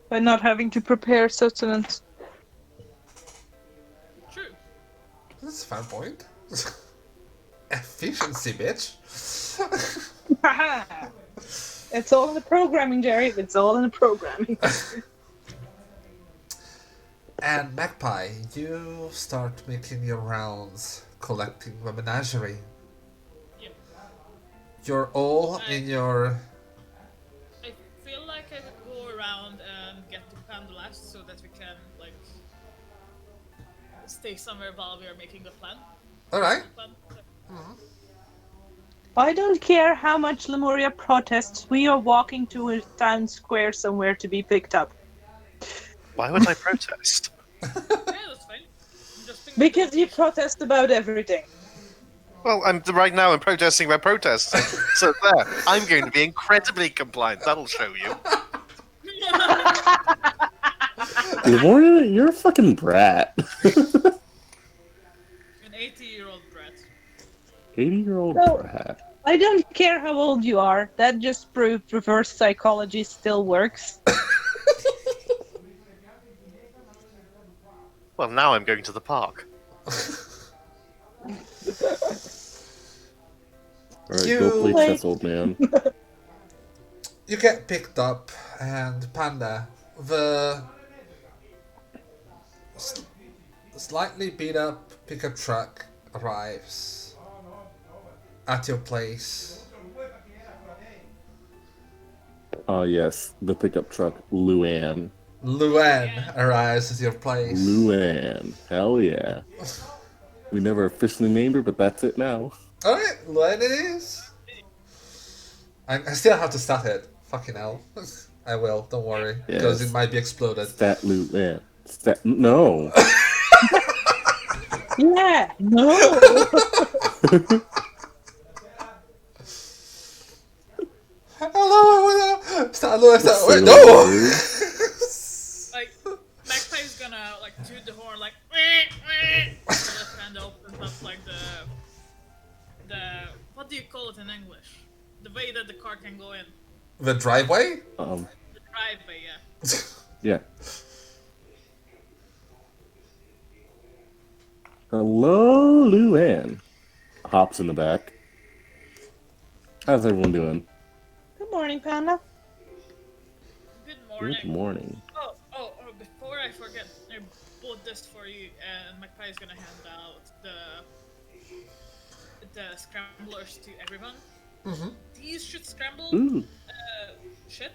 By not having to prepare sustenance. True. That's a fair point. Efficiency, bitch. It's all in the programming, Jerry. It's all in the programming. And Magpie, you start making your rounds, collecting the menagerie. Yep. You're all in your... I feel like I could go around and get to Panda last so that we can like stay somewhere while we are making the plan. Alright. I don't care how much Lemuria protests, we are walking to a town square somewhere to be picked up. Why would I protest? Yeah, that's fine. Just ping me the Because you location. protest about everything. Well, right now I'm protesting about protesting. So there, I'm going to be incredibly compliant. That'll show you. Livornia, you're a fucking brat. An 80-year-old brat. 80-year-old So- brat. I don't care how old you are. That just proved reverse psychology still works. Well, now I'm going to the park. Alright, You- go play chess, old man. You get picked up, and Panda, the slightly beat up pickup truck arrives at your place. Oh, yes, the pickup truck, Luann. Luan arrives at your place. Luann. Hell yeah. We never officially named her, but that's it now. Alright, Luan it is. I still have to start it. Fucking hell. I will, don't worry. Because Yes. it might be exploded. Stat Luann. No. Yeah, no. Hello, start Luan, start. Wait, Say no! those words. Like, Magpie's gonna like toot the horn like so the Panda opens up like the what do you call it in English? The way that the car can go in. The driveway? The driveway, yeah. Yeah. Hello, Luann. Hops in the back. How's everyone doing? Good morning, Panda. Good morning. Good morning. Oh, before I forget, I bought this for you, and Magpie is gonna hand out the scramblers to everyone. Mm-hmm. These should scramble Ooh. shit,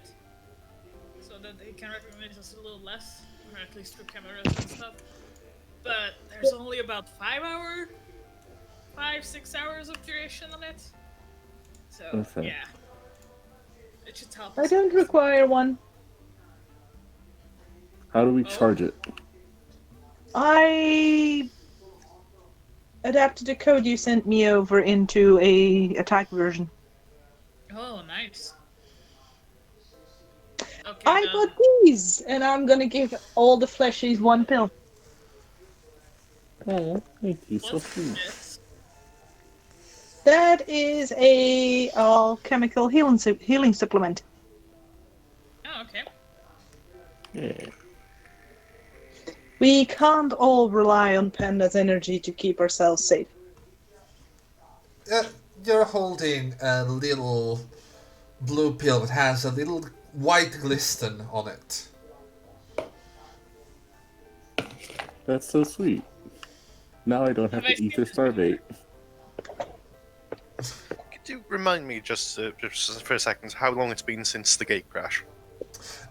so that they can recognize us a little less, or at least through cameras and stuff. But there's only about 6 hours of duration on it. So Okay. yeah, it should help. I us. don't require one. How do we charge it? I adapted the code you sent me over into a attack version. Oh, nice. Okay. I got these, and I'm gonna give all the fleshies one pill. Oh, thank you. So What's sweet. this? That is a chemical healing supplement. Oh, okay. Yeah. We can't all rely on Panda's energy to keep ourselves safe. You're holding a little blue pill that has a little white glisten on it. That's so sweet. Now I don't have to eat or starvate. Could you remind me just for a second how long it's been since the gate crash?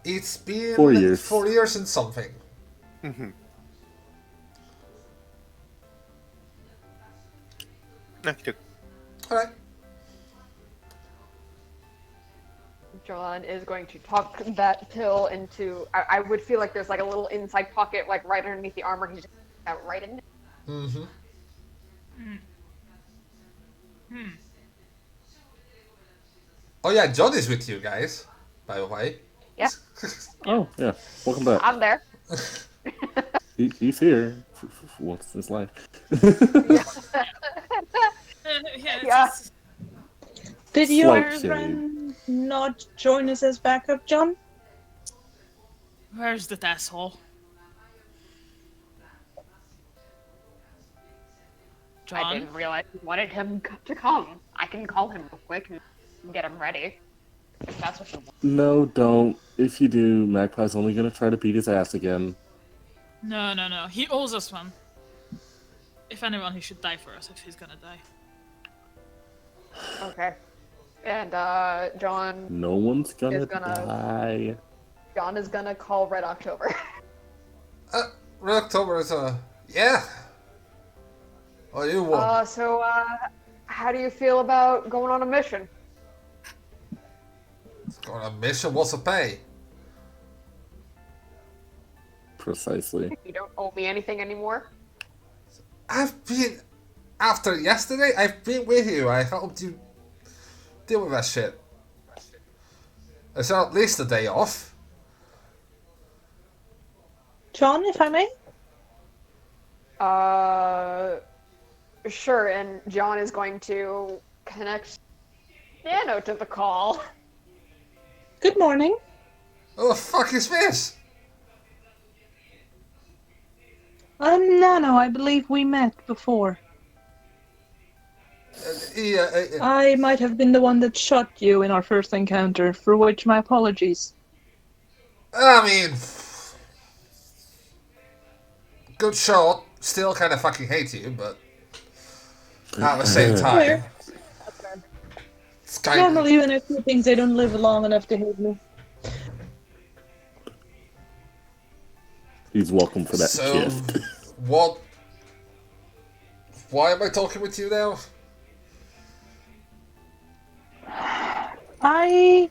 It's been 4 years. 4 years and something. Mm-hmm. Okay. Alright. John is going to tuck that pill into. I would feel like there's like a little inside pocket, like right underneath the armor. He's just out right in it. Mm-hmm. Oh yeah, John is with you guys, by the way. Yeah, Oh, yeah. Welcome back. I'm there. He's here. What's his life? Yeah. Yeah. Did your Slight shade. friend not join us as backup, John? Where's that asshole? I John? didn't realize you wanted him to come. I can call him real quick and get him ready. If that's what you want. No, don't. If you do, Magpie's only gonna try to beat his ass again. No. He owes us one. If anyone, he should die for us if he's gonna die. Okay. And John No one's gonna, Is gonna- die. John is gonna call Red October. Red October is yeah. What do you want? How do you feel about going on a mission? Going on a mission, what's the pay? Precisely. You don't owe me anything anymore. After yesterday, I've been with you. I helped you deal with that shit. It's at least a day off. John, if I may? Sure, and John is going to connect Nano to the call. Good morning. Who the fuck is this? I'm Nano. I believe we met before. I might have been the one that shot you in our first encounter, for which my apologies. I mean, good shot. Still kind of fucking hate you, but at the same time, it's kind Normally, when I do things, I don't live long enough to hate me. He's welcome for that So, gift. what? Why am I talking with you now? I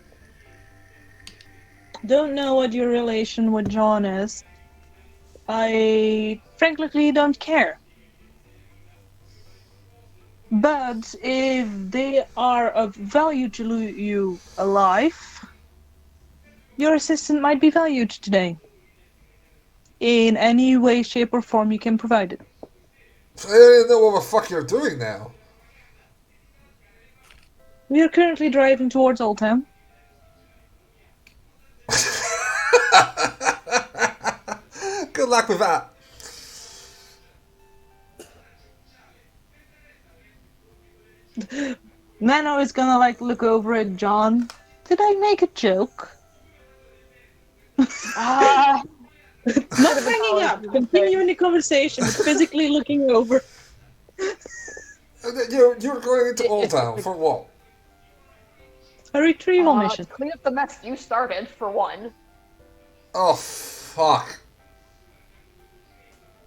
don't know what your relation with John is. I frankly don't care. But if they are of value to you alive, your assistant might be valued today. In any way, shape, or form you can provide it. I don't know what the fuck you're doing now. We are currently driving towards Oldtown. Good luck with that. Nano is gonna look over at John. Did I make a joke? Not hanging up, continuing the conversation, but physically looking over. You're going into Oldtown for what? A retrieval mission. Clean up the mess you started, for one. Oh, fuck.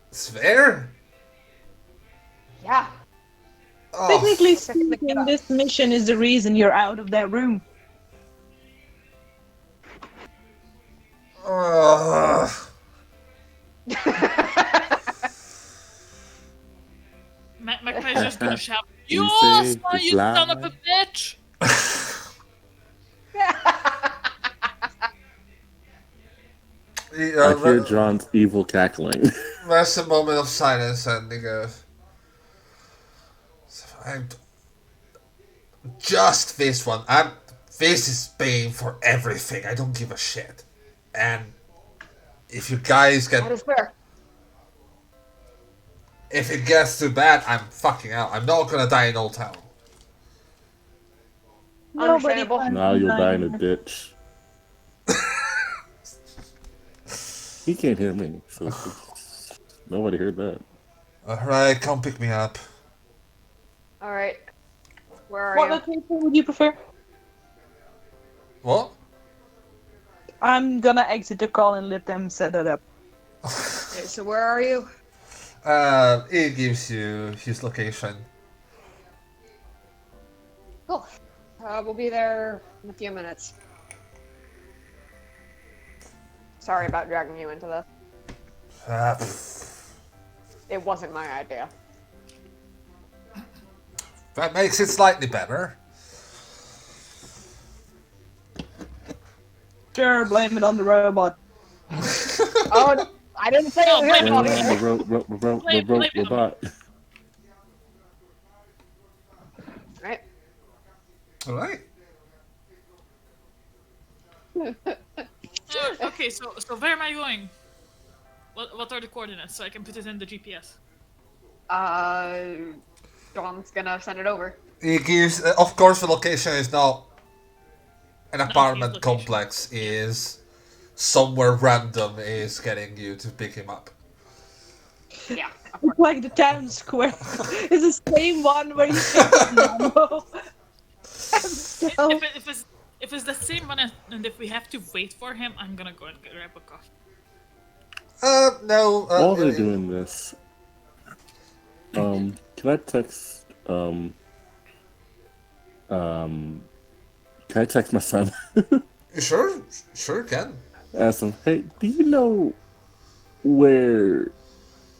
It's there? Yeah. Oh, Technically speaking, this mission is the reason you're out of that room. Magpie's just gonna shout, You "You say awesome, you goodbye." son of a bitch!" I hear John's evil cackling. There's a moment of silence and he goes, I'm just this one. This is paying for everything. I don't give a shit. And if you guys That get, is fair. if it gets too bad, I'm fucking out. I'm not gonna die in Oldtown. Understandable. Now you'll die in a ditch. He can't hear me, so nobody heard that. Alright, come pick me up. Alright. Where are What you? location would you prefer? What? I'm gonna exit the call and let them set it up. Okay, so where are you? It gives you his location. Cool. We'll be there in a few minutes. Sorry about dragging you into this. It wasn't my idea. That makes it slightly better. Sure, blame it on the robot. Oh, I didn't say No, it was blame your it fault on either. Blame him. robot. Right? Alright. Okay, so where am I going? What are the coordinates so I can put it in the GPS? Dawn's gonna send it over. He gives, of course, the location is not an apartment location. complex. Is somewhere random is getting you to pick him up. Yeah. It's like the town square. It's the same one where you pick up Nano. If it's the same one and if we have to wait for him, I'm gonna go and grab a coffee. No. While they're doing this, can I text can I text my son? Sure can. Ask him, hey, do you know where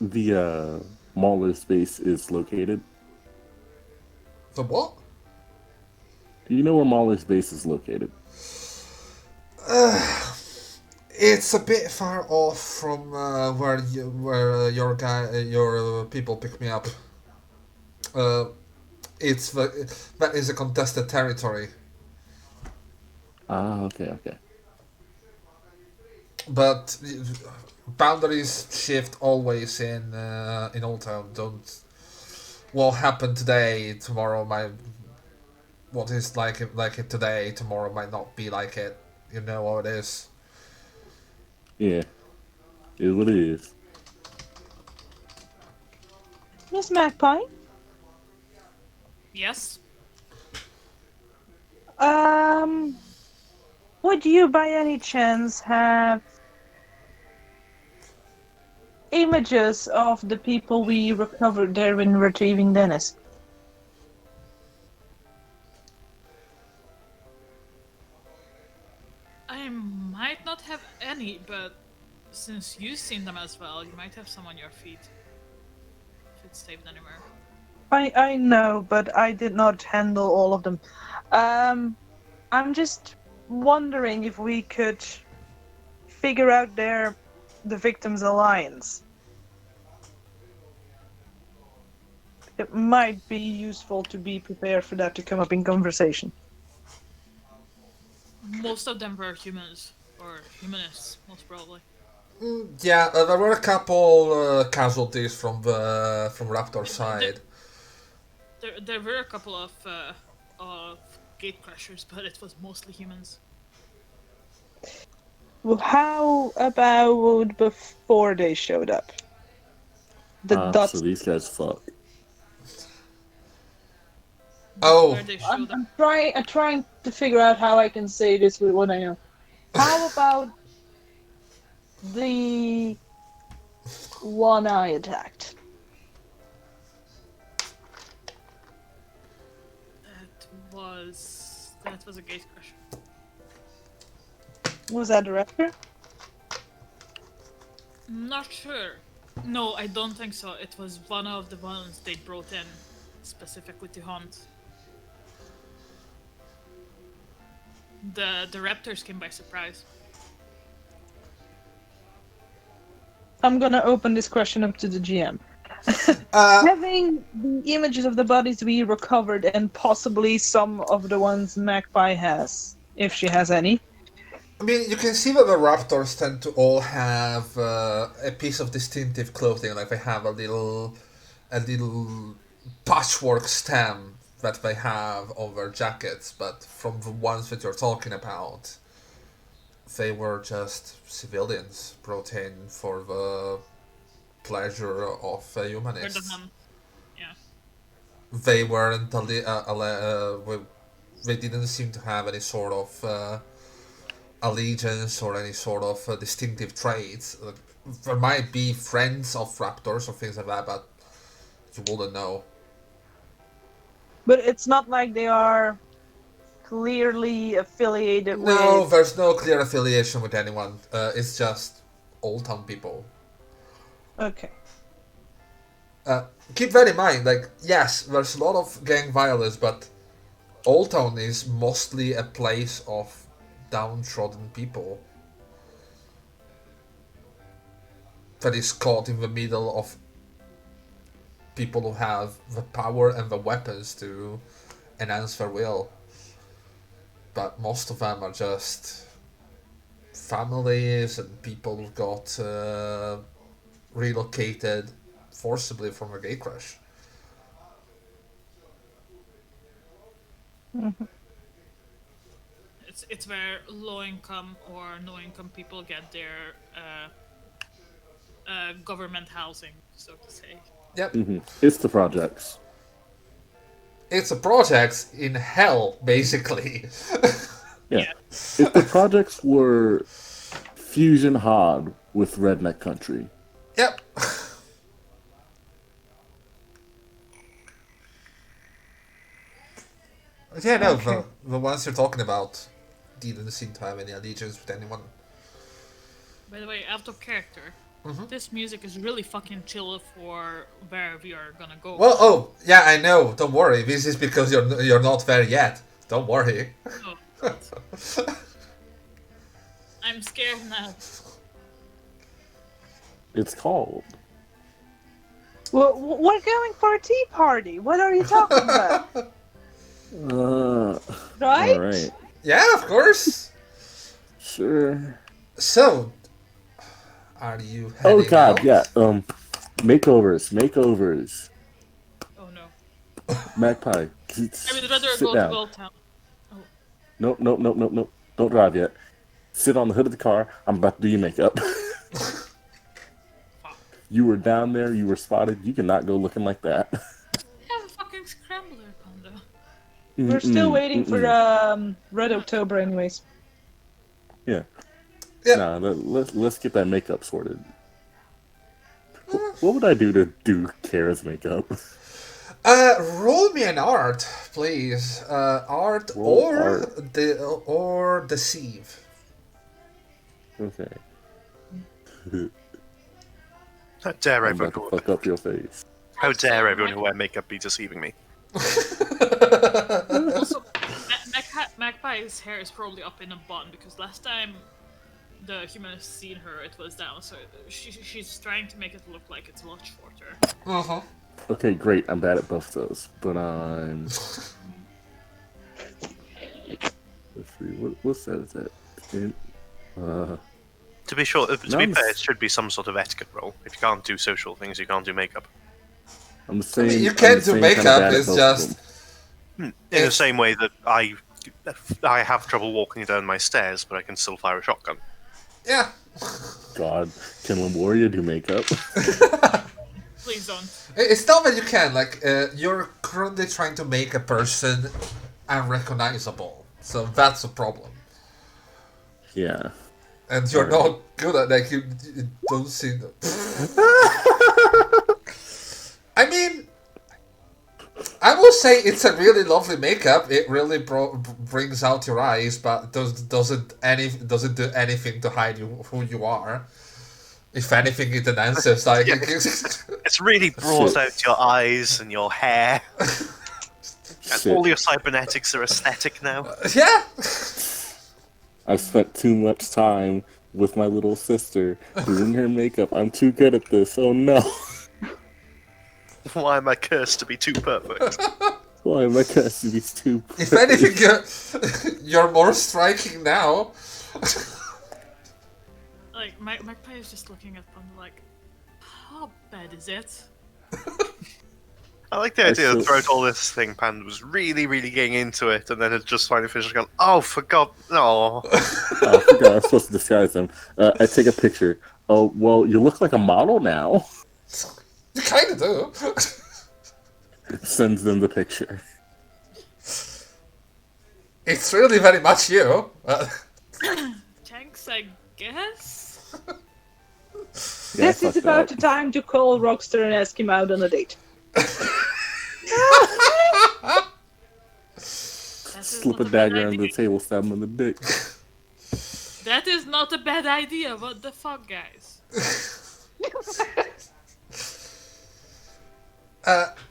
the Mauler's base is located? The what? Do you know where Mauler's base is located? It's a bit far off from where your people pick me up. Uh, that is a contested territory, Ah, okay, okay. but boundaries shift always in Oldtown. Don't what happened today, tomorrow might what is like it today, tomorrow might not be like it. You know how it is. Yeah, it is what it is. Miss Magpie, Yes. um, would you by any chance have images of the people we recovered there when retrieving Dennis? I might not have any, but since you've seen them as well, you might have some on your feet. If it's saved anywhere. I know, but I did not handle all of them. I'm just wondering if we could figure out the victim's alliance. It might be useful to be prepared for that to come up in conversation. Most of them were humans, or humanists, most probably. Yeah, there were a couple casualties from Raptor side. There were a couple of gate crashers, but it was mostly humans. Well, how about before they showed up? The dots. So these guys fuck. Oh, Where they showed up. I'm trying to figure out how I can say this with what I know. How about the one I attacked? That was a gate crasher. Was that the Raptor? Not sure. No, I don't think so. It was one of the ones they brought in specifically to hunt. The raptors came by surprise. I'm gonna open this question up to the GM. Having the images of the bodies we recovered and possibly some of the ones Magpie has, if she has any. I mean, you can see that the Raptors tend to all have a piece of distinctive clothing, like they have a little patchwork stem that they have on their jackets. But from the ones that you're talking about, they were just civilians brought in for the pleasure of humanists. Yeah. They weren't they didn't seem to have any sort of allegiance or any sort of distinctive traits. There might be friends of raptors or things like that, but you wouldn't know. But it's not like they are clearly affiliated No, with... there's no clear affiliation with anyone. It's just Oldtown people. Okay. Keep that in mind. Like, yes, there's a lot of gang violence, but Oldtown is mostly a place of downtrodden people that is caught in the middle of people who have the power and the weapons to enhance their will. But most of them are just families and people who got relocated forcibly from a gate crash. Mm-hmm. It's where low income or no income people get their government housing, so to say. Yep. Mm-hmm. It's the projects. It's a project in hell, basically. Yeah. If the projects were fusion hard with redneck country. Yep. Yeah, no, Okay. the ones you're talking about didn't seem to have any allegiance with anyone. By the way, out of character, This music is really fucking chill for where we are gonna go. Well, oh, yeah, I know. Don't worry. This is because you're not there yet. Don't worry. Oh, God. I'm scared now. It's called. Well, we're going for a tea party. What are you talking about? Right? All right. Yeah, of course. Sure. So, are you Oh heading God, out? yeah. Makeovers. Oh no. Magpie, I would rather sit go down. to Oldtown. Nope. Don't drive yet. Sit on the hood of the car. I'm about to do your makeup. Fuck. You were down there. You were spotted. You cannot go looking like that. I have a fucking scrambler, Panda. We're still waiting for Red October, anyways. Yeah. Yeah. Nah, let's get that makeup sorted. What would I do to do Kara's makeup? Roll me an art, please. Art Roll or art. or deceive. Okay. How dare I'm everyone about to who, fuck up your face. how dare everyone who wear makeup be deceiving me? Also, Magpie's hair is probably up in a bun because last time the human has seen her, it was down. So she's trying to make it look like it's a lot shorter. Uh-huh. Okay, great. I'm bad at both those, but I'm. Let's see. What set is that? To be sure, to be I'm fair, s- it should be some sort of etiquette role. If you can't do social things, you can't do makeup. I'm the same. you I'm can't the do same kinda makeup, bad at it's both of just- them. In the same way that I have trouble walking down my stairs, but I can still fire a shotgun. Yeah. God, can Lemuria do makeup? Please don't. It's not that you can. Like, you're currently trying to make a person unrecognizable. So that's a problem. Yeah. And you're Alright. not good at like you don't see. I mean, I will say it's a really lovely makeup. It really brings out your eyes, but doesn't do anything to hide who you are. If anything, it enhances like. Yeah. It's really brought out your eyes and your hair. And Shit. all your cybernetics are aesthetic now. Yeah. I've spent too much time with my little sister doing her makeup. I'm too good at this. Oh no. Why am I cursed to be too perfect? Why am I cursed to be too If anything, you're more striking now. Like, Magpie is just looking at Panda like, how bad is it? I like the idea that still- throughout all this thing, Panda was really, really getting into it, and then it just finally finished and gone, oh, for God, no. Oh, I forgot I was supposed to disguise them. I take a picture. Oh, well, you look like a model now. You kind of do. Sends them the picture. It's really very much you. Thanks, I guess. Yeah, I This is fucked about up. the time to call Rockstar and ask him out on a date. Slip a dagger under the table, stab him in the dick. That is not a bad idea. What the fuck, guys?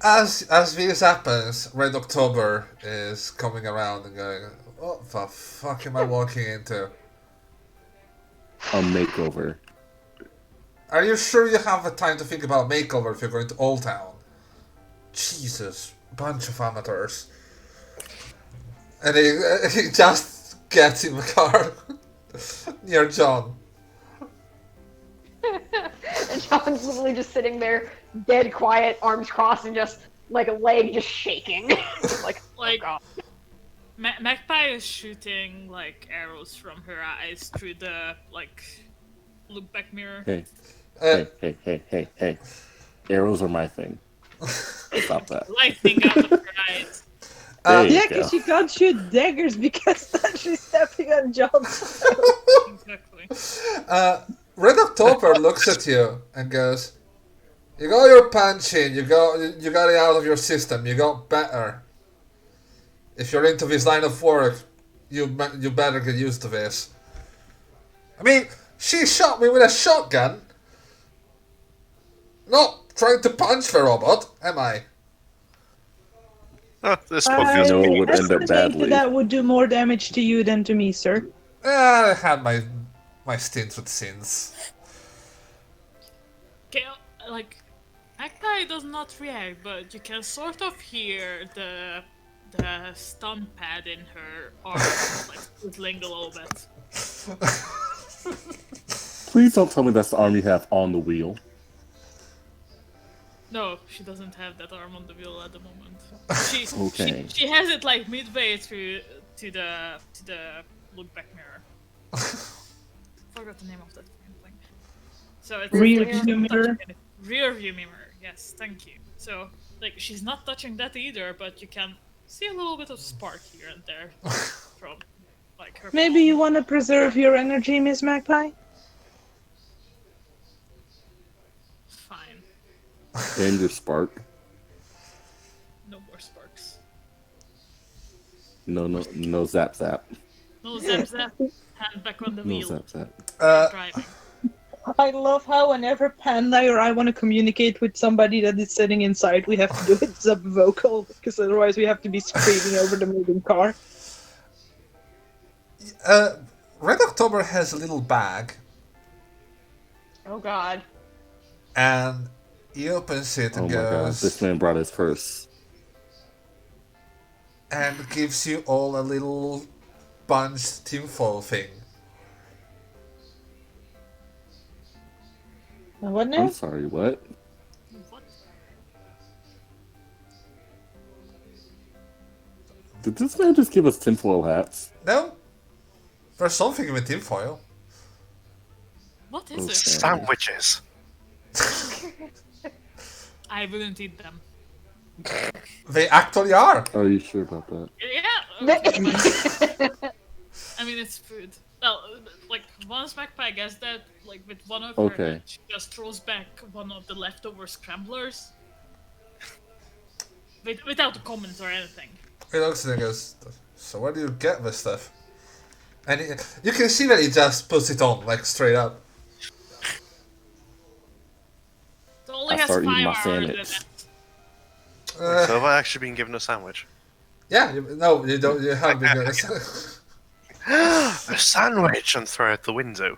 As this happens, Red October is coming around and going, what the fuck am I walking into? A makeover. Are you sure you have the time to think about makeover if you're going to Oldtown? Jesus, bunch of amateurs. And he just gets in the car near John. And John's literally just sitting there, dead quiet, arms crossed, and just like a leg just shaking. Like, Like, oh god. Magpie is shooting like arrows from her eyes through the like look back mirror. Hey, Uh, hey. Arrows are my thing. Stop that. Lightning out of her eyes. There you Yeah, go. because she can't shoot daggers because then she's stepping on John's. Exactly. Red October looks at you and goes, "You got your punch in. You got it out of your system. You got better. If you're into this line of work, you better get used to this." I mean, she shot me with a shotgun. Not trying to punch the robot, am I? This I one feels No, it would end up estimate badly. that would do more damage to you than to me, sir. I had my stints with sins. Okay, like, Magpie does not react, but you can sort of hear the stun pad in her arm like twiddling a little bit. Please don't tell me that's the arm you have on the wheel. No, she doesn't have that arm on the wheel at the moment. She Okay. she has it like midway through to the look back mirror. Forgot the name of that fucking thing. So it's Rear like, view mirror. Rear view mirror. Yes, thank you. So like she's not touching that either, but you can see a little bit of spark here and there from like her. Maybe you want to preserve your energy, Miss Magpie? Fine. And your spark. No more sparks. No zap zap. No zap zap. Hand back on the No wheel. zap zap. Driving. I love how whenever Panda or I want to communicate with somebody that is sitting inside, we have to do it sub-vocal, because otherwise we have to be screaming over the moving car. Red October has a little bag, Oh God. and he opens it Oh and my god, goes, this man brought his purse. and gives you all a little bunched tinfoil thing. What I'm now? sorry, what? What? Did this man just give us tinfoil hats? No? There's something with tinfoil. What is Okay. it? Sandwiches. I wouldn't eat them. They actually are. Are you sure about that? Yeah. Okay, I mean, it's food. Well, like once Magpie gets that, like with one of her, Okay. hands, she just throws back one of the leftover scramblers, without a comment or anything. He looks and goes, so where do you get this stuff? And you can see that he just puts it on, like straight up. It only I has start 5 eating my hours in sandwich. it. Uh, So have I actually been given a sandwich? yeah, no, you don't. You haven't been doing this. A sandwich and throw out the window.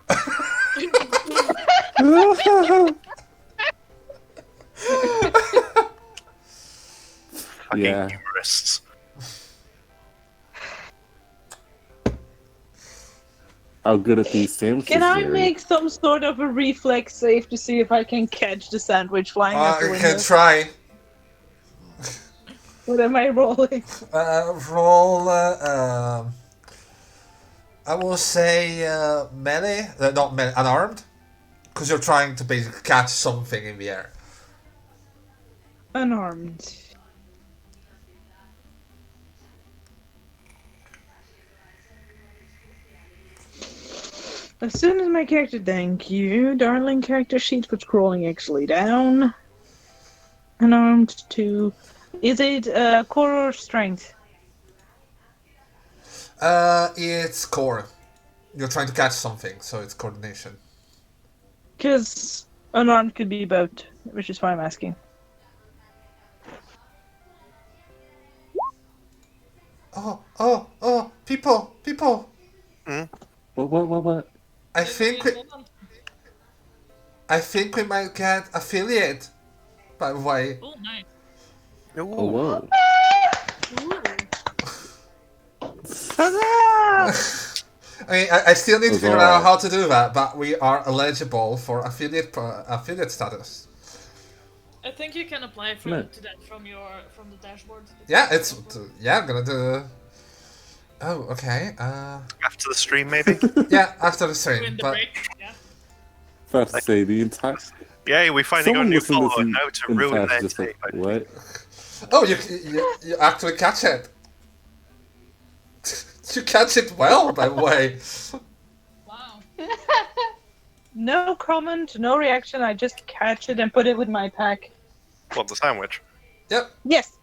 Fucking Yeah. humorists. How good at these sandwiches, Can I Gary? make some sort of a reflex save to see if I can catch the sandwich flying out the You window? can try. What am I rolling? Roll. I will say melee, not melee, unarmed, because you're trying to basically catch something in the air. Unarmed. As soon as my character, thank you, darling character sheet was scrolling actually down. Unarmed to, is it core or strength? It's core. You're trying to catch something, so it's coordination. Because unarmed could be both, which is why I'm asking. Oh, people. What? I think we might get affiliate. By the way, Oh, nice. Oh, whoa. I mean, I still need to figure Huzzah. out how to do that, but we are eligible for affiliate status. I think you can apply No. to that from the dashboard. Yeah, I'm gonna do. Oh, okay. After the stream, maybe? Yeah, after the In stream, the but break. Yeah. About to say the entire. Yay, we finally got a Someone new listening to follower this now to in ruin class their just day. like, what? oh, you actually catch it. You catch it well, by the way. Wow. No comment, no reaction, I just catch it and put it with my pack. What, the sandwich? Yep. Yes!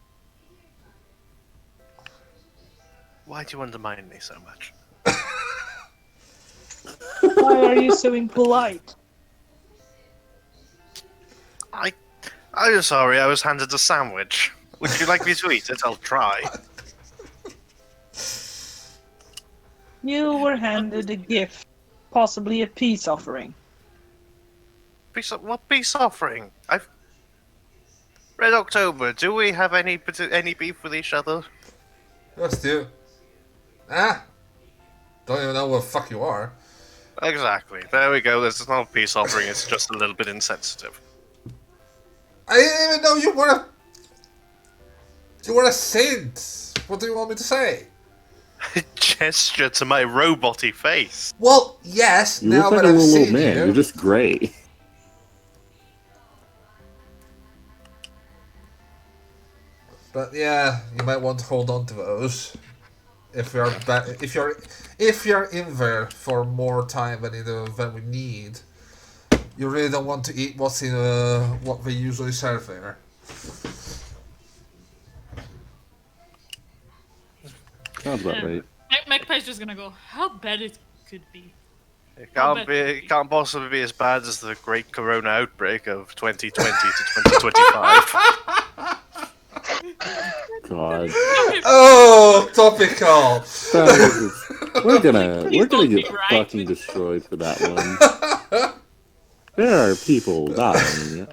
Why do you undermine me so much? Why are you so impolite? I'm sorry, I was handed a sandwich. Would you like me to eat it? I'll try. You were handed a gift, possibly a peace offering. What peace offering? Red October, do we have any beef with each other? Let's do. Ah! Don't even know what the fuck you are. Exactly. There we go. This is not a peace offering, it's just a little bit insensitive. I didn't even know you were a... You were a saint! What do you want me to say? Gesture to my robot-y face. Well, yes, You now look like that a I've little old seen man. you... You're just gray. But yeah, you might want to hold on to those. If you're in there for more time than we need, you really don't want to eat what's in what they usually serve there. Sounds about right. Magpie's just gonna go, how bad it could be. It can't possibly be as bad as the Great Corona outbreak of 2020 to 2025. God. Oh, topical. We're gonna get right. fucking destroyed for that one. There are people dying.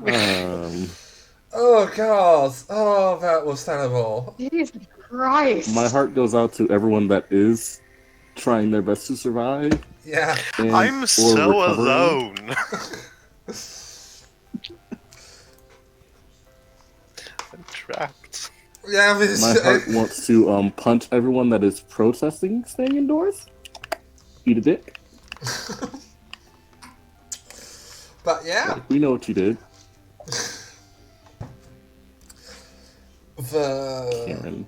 Oh god. Oh, that was terrible. Jesus Christ. My heart goes out to everyone that is trying their best to survive. Yeah. I'm so alone. I'm trapped. Yeah, My heart wants to punch everyone that is protesting staying indoors. Eat a dick. But yeah. Like, we know what you did, Karen.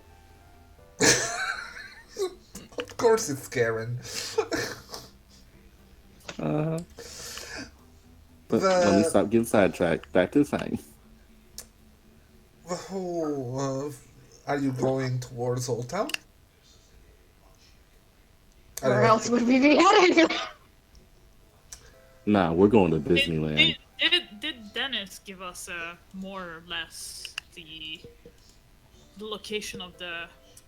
Of course it's Karen. But let me stop getting sidetracked. Back to the thing. The whole, are you going towards Oldtown? Where else would we be headed? Nah, we're going to Disneyland. Did Dennis give us more or less the location of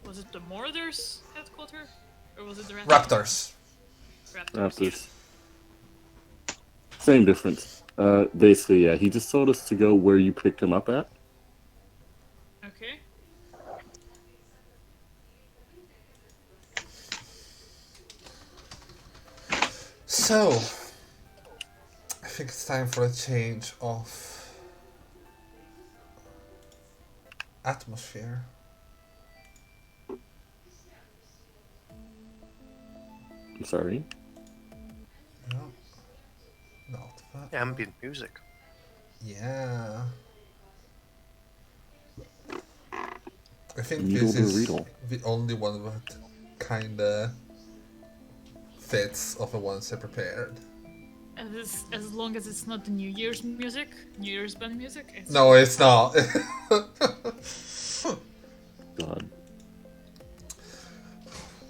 was it the Mordor's headquarters? Or was it the Raptors. Raptors. Same difference. Basically, yeah, he just told us to go where you picked him up at. Okay. So, I think it's time for a change of atmosphere. I'm sorry. No, not that. Ambient music. Yeah. I think Needle this to is Riddle. the only one that kinda fits of the ones I prepared. As long as it's not the New Year's music, New Year's band music. No, it's not. God.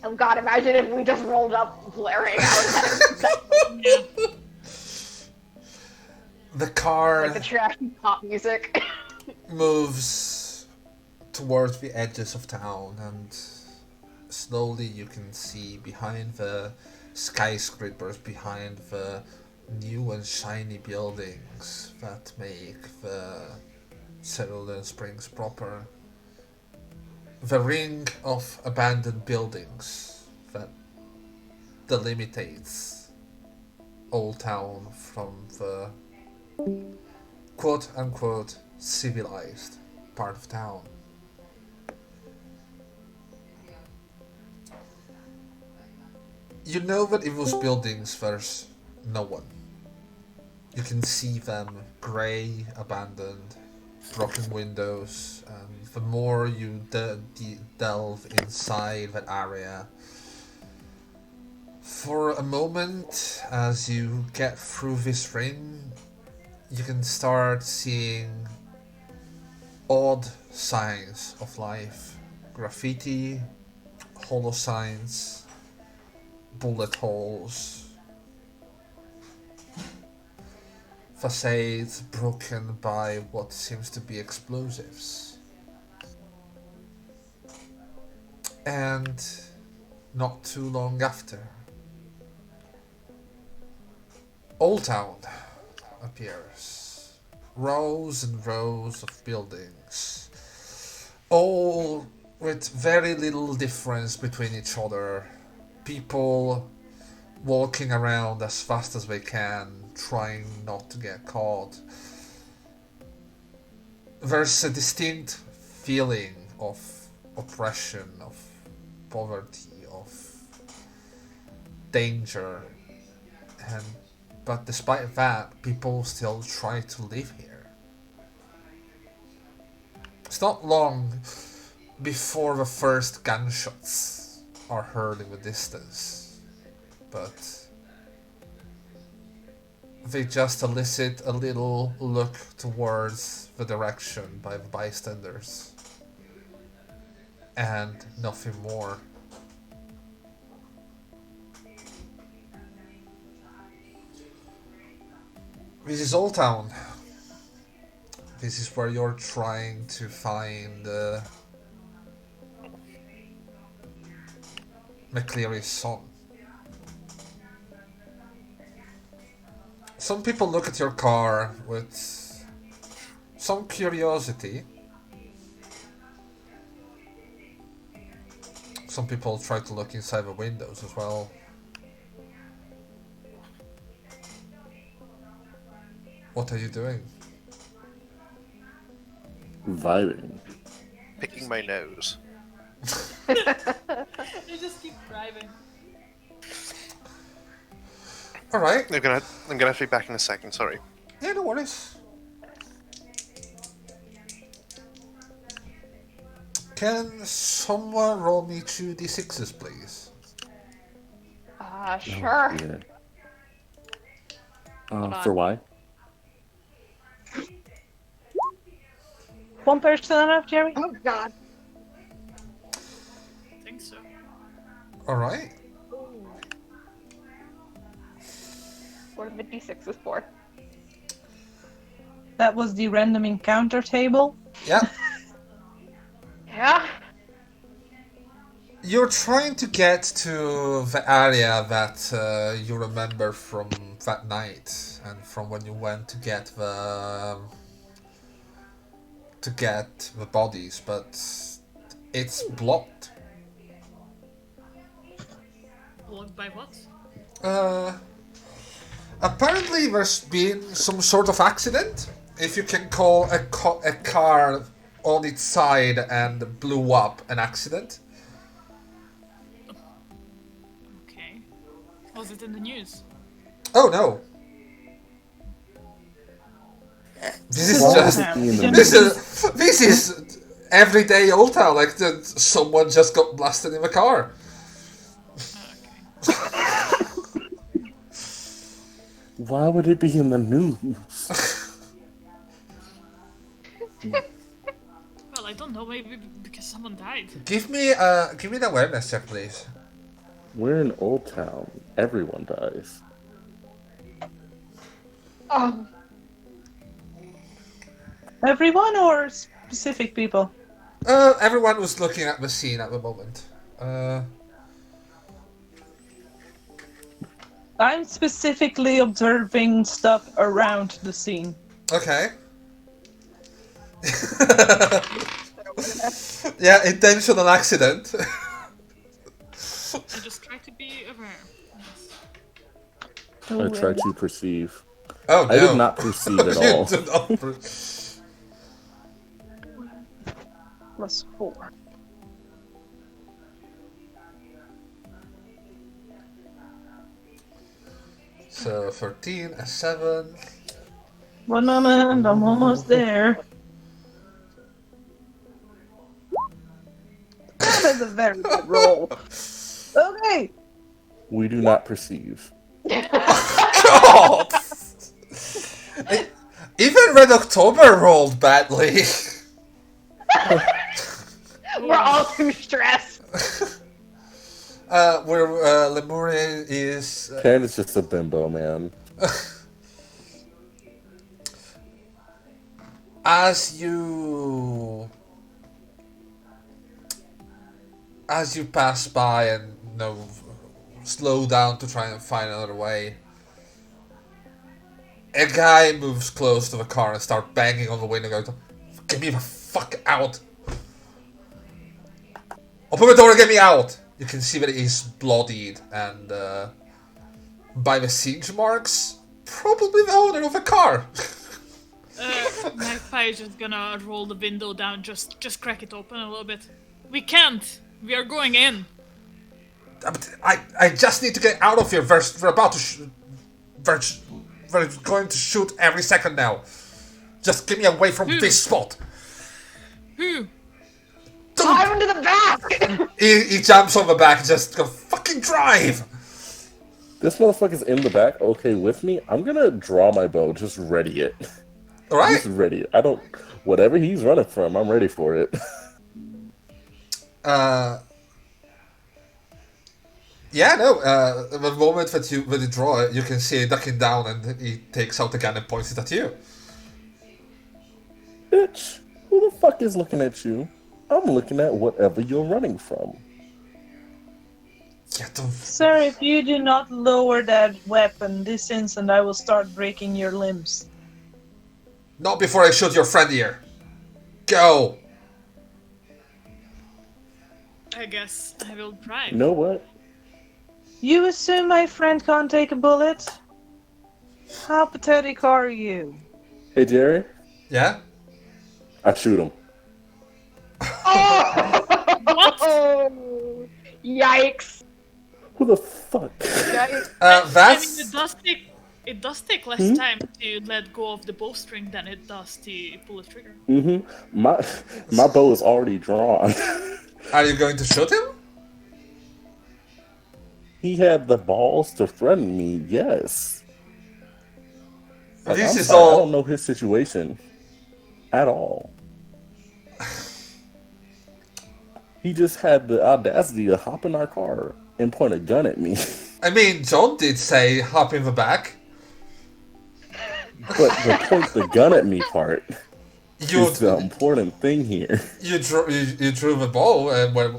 Oh god, imagine if we just rolled up blaring out Yeah. The car like the trashy pop music. moves towards the edges of town, and slowly you can see behind the skyscrapers, behind the new and shiny buildings that make the Cerulean Springs proper, the ring of abandoned buildings that delimitates Oldtown from the quote-unquote civilized part of town. You know that in those buildings there's no one. You can see them grey, abandoned, broken windows, and the more you delve inside that area, for a moment as you get through this ring, you can start seeing odd signs of life. Graffiti, holo signs, bullet holes. facades broken by what seems to be explosives. And not too long after, Oldtown appears. Rows and rows of buildings, all with very little difference between each other. People walking around as fast as they can, trying not to get caught. There's a distinct feeling of oppression, of poverty, of danger, but despite that, people still try to live here. It's not long before the first gunshots are heard in the distance, but they just elicit a little look towards the direction by the bystanders, and nothing more. This is Oldtown. This is where you're trying to find McCleary's son. Some people look at your car with some curiosity. Some people try to look inside the windows as well. What are you doing? Vibing. Picking my nose. You just keep driving. Alright. I'm gonna have to be back in a second, sorry. Yeah, no worries. Can someone roll me 2d6s, please? Sure. Yeah. For why? One person enough, Jerry? Oh God. I think so. Alright. What are the d6s for? That was the random encounter table. Yeah. Yeah. You're trying to get to the area that you remember from that night and from when you went to get the bodies, but it's blocked. Blocked by what? Apparently there's been some sort of accident, if you can call a car on its side and blew up an accident. Okay. Was it in the news? Oh no. This is Why just would it be in the this is everyday Oldtown. Like someone just got blasted in the car. Why would it be in the news? Well, I don't know. Maybe because someone died. Give me an awareness check, please. We're in Oldtown. Everyone dies. Everyone or specific people? Everyone was looking at the scene at the moment. I'm specifically observing stuff around the scene. Okay. Yeah, intentional accident. I just try to be aware. Yes. I try to perceive. Oh no. I did not perceive at You all. did not +4. So 13, a 7. 1 moment, I'm almost there. That is a very good roll. Okay. We do not perceive. God! Even Red October rolled badly. We're all too stressed. Where Lemuria is... Ken is just a bimbo, man. as you pass by and slow down to try and find another way, a guy moves close to the car and starts banging on the window, going, "Get me the fuck out! Open the door and get me out!" You can see that he's bloodied and by the siege marks, probably the owner of the car. Magpie is just gonna roll the window down, just crack it open a little bit. We can't! We are going in! I just need to get out of here. We're about to we're going to shoot every second now. Just get me away from this spot. Who? Climb into the back! He jumps on the back and just go, "Fucking drive!" This motherfucker's in the back, okay with me. I'm gonna draw my bow, just ready it. Alright? Just ready it. Whatever he's running from, I'm ready for it. The moment that you draw it, you can see it ducking down and he takes out the gun and points it at you. Bitch, who the fuck is looking at you? I'm looking at whatever you're running from. Sir, if you do not lower that weapon this instant, I will start breaking your limbs. Not before I shoot your friend here. Go! I guess I will try. You know what? You assume my friend can't take a bullet? How pathetic are you? Hey, Jerry? Yeah? I shoot him. What? Oh, yikes. Who the fuck? Yikes. I mean, it does take less time to let go of the bowstring than it does to pull the trigger. Mm-hmm. My bow is already drawn. Are you going to shoot him? He had the balls to threaten me, yes. Like, This I'm is sorry, all- I don't know his situation at all. He just had the audacity to hop in our car and point a gun at me. I mean, John did say hop in the back. But the point the gun at me part You is the important thing here. you drew the bow and went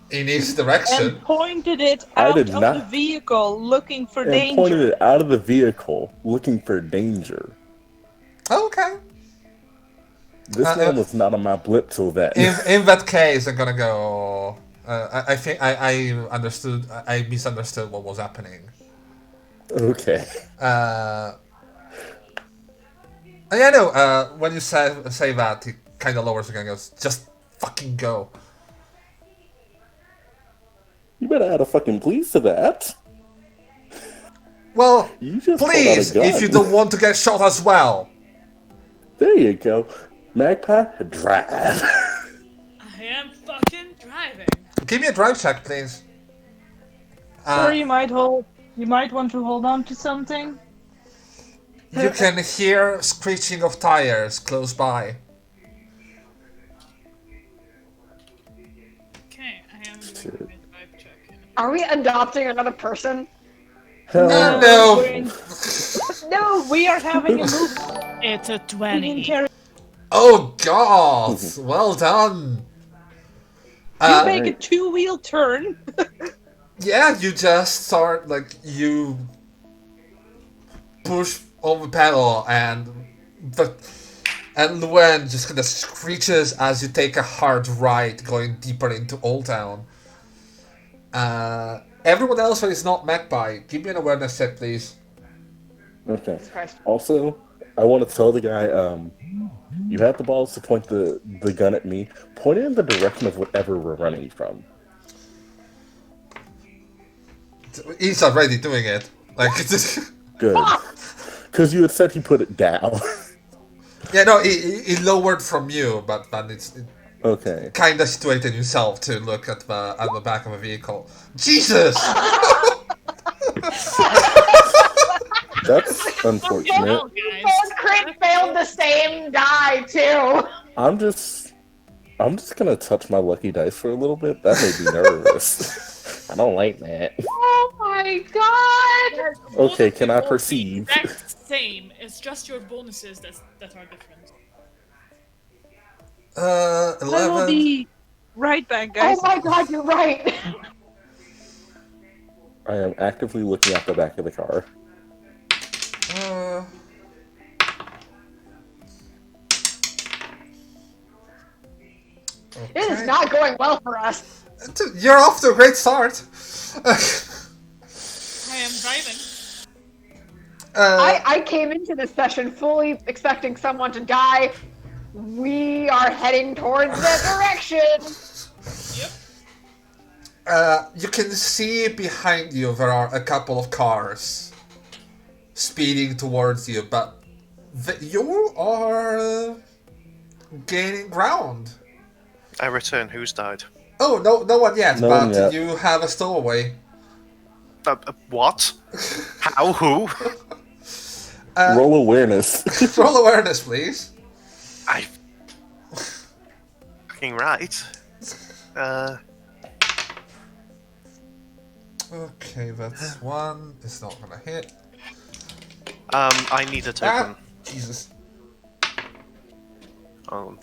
in his direction. And pointed it I out did of not- the vehicle, looking for And danger. pointed it out of the vehicle, looking for danger. Okay. This man was not on my blip till then. In that case, I'm gonna go. I think I understood. I misunderstood what was happening. Okay. Yeah, no. When you say that, he kind of lowers the gun and goes, "Just fucking go." You better add a fucking please to that. Well, You just pulled out a please, gun. if you don't want to get shot as well. There you go. Magpie, drive. I am fucking driving. Give me a drive check, please. Or you might want to hold on to something. You can hear screeching of tires close by. Okay, I am doing a drive check. Are we adopting another person? Hell No. No! We are having a move. It's a We can 20. carry. Oh God! Well done. You make a two-wheel turn. Yeah, you just start you push on the pedal and Luen just kind of screeches as you take a hard right going deeper into Oldtown. Everyone else that is not Magpie, give me an awareness check, please. Okay. Christ. Also, I want to tell the guy, you had the balls to point the gun at me. Point it in the direction of whatever we're running from. He's already doing it. Good. Because you had said he put it down. Yeah, no, he lowered from you, but it's Okay. kind of situated himself to look at the back of a vehicle. Jesus! That's unfortunate. Well, guys. Both crit failed the same die, too! I'm just gonna touch my lucky dice for a little bit. That made me nervous. I don't like that. Oh my god! Both Okay, of can you I roll the proceed? Exact same. It's just your bonuses that are different. I will 11. be right back, guys. Oh my god, you're right. I am actively looking at the back of the car. Uh, It is okay. not going well for us. You're off to a great start. I am driving. I came into this session fully expecting someone to die. We are heading towards that direction. Yep. You can see behind you there are a couple of cars speeding towards you, but you are gaining ground. I return. Who's died? Oh, no one yet, No but one yet. you have a stowaway. What? How? Who? Roll awareness. Roll awareness, please. I. Fucking right. Okay, that's one. It's not gonna hit. I need a token. Jesus. Oh,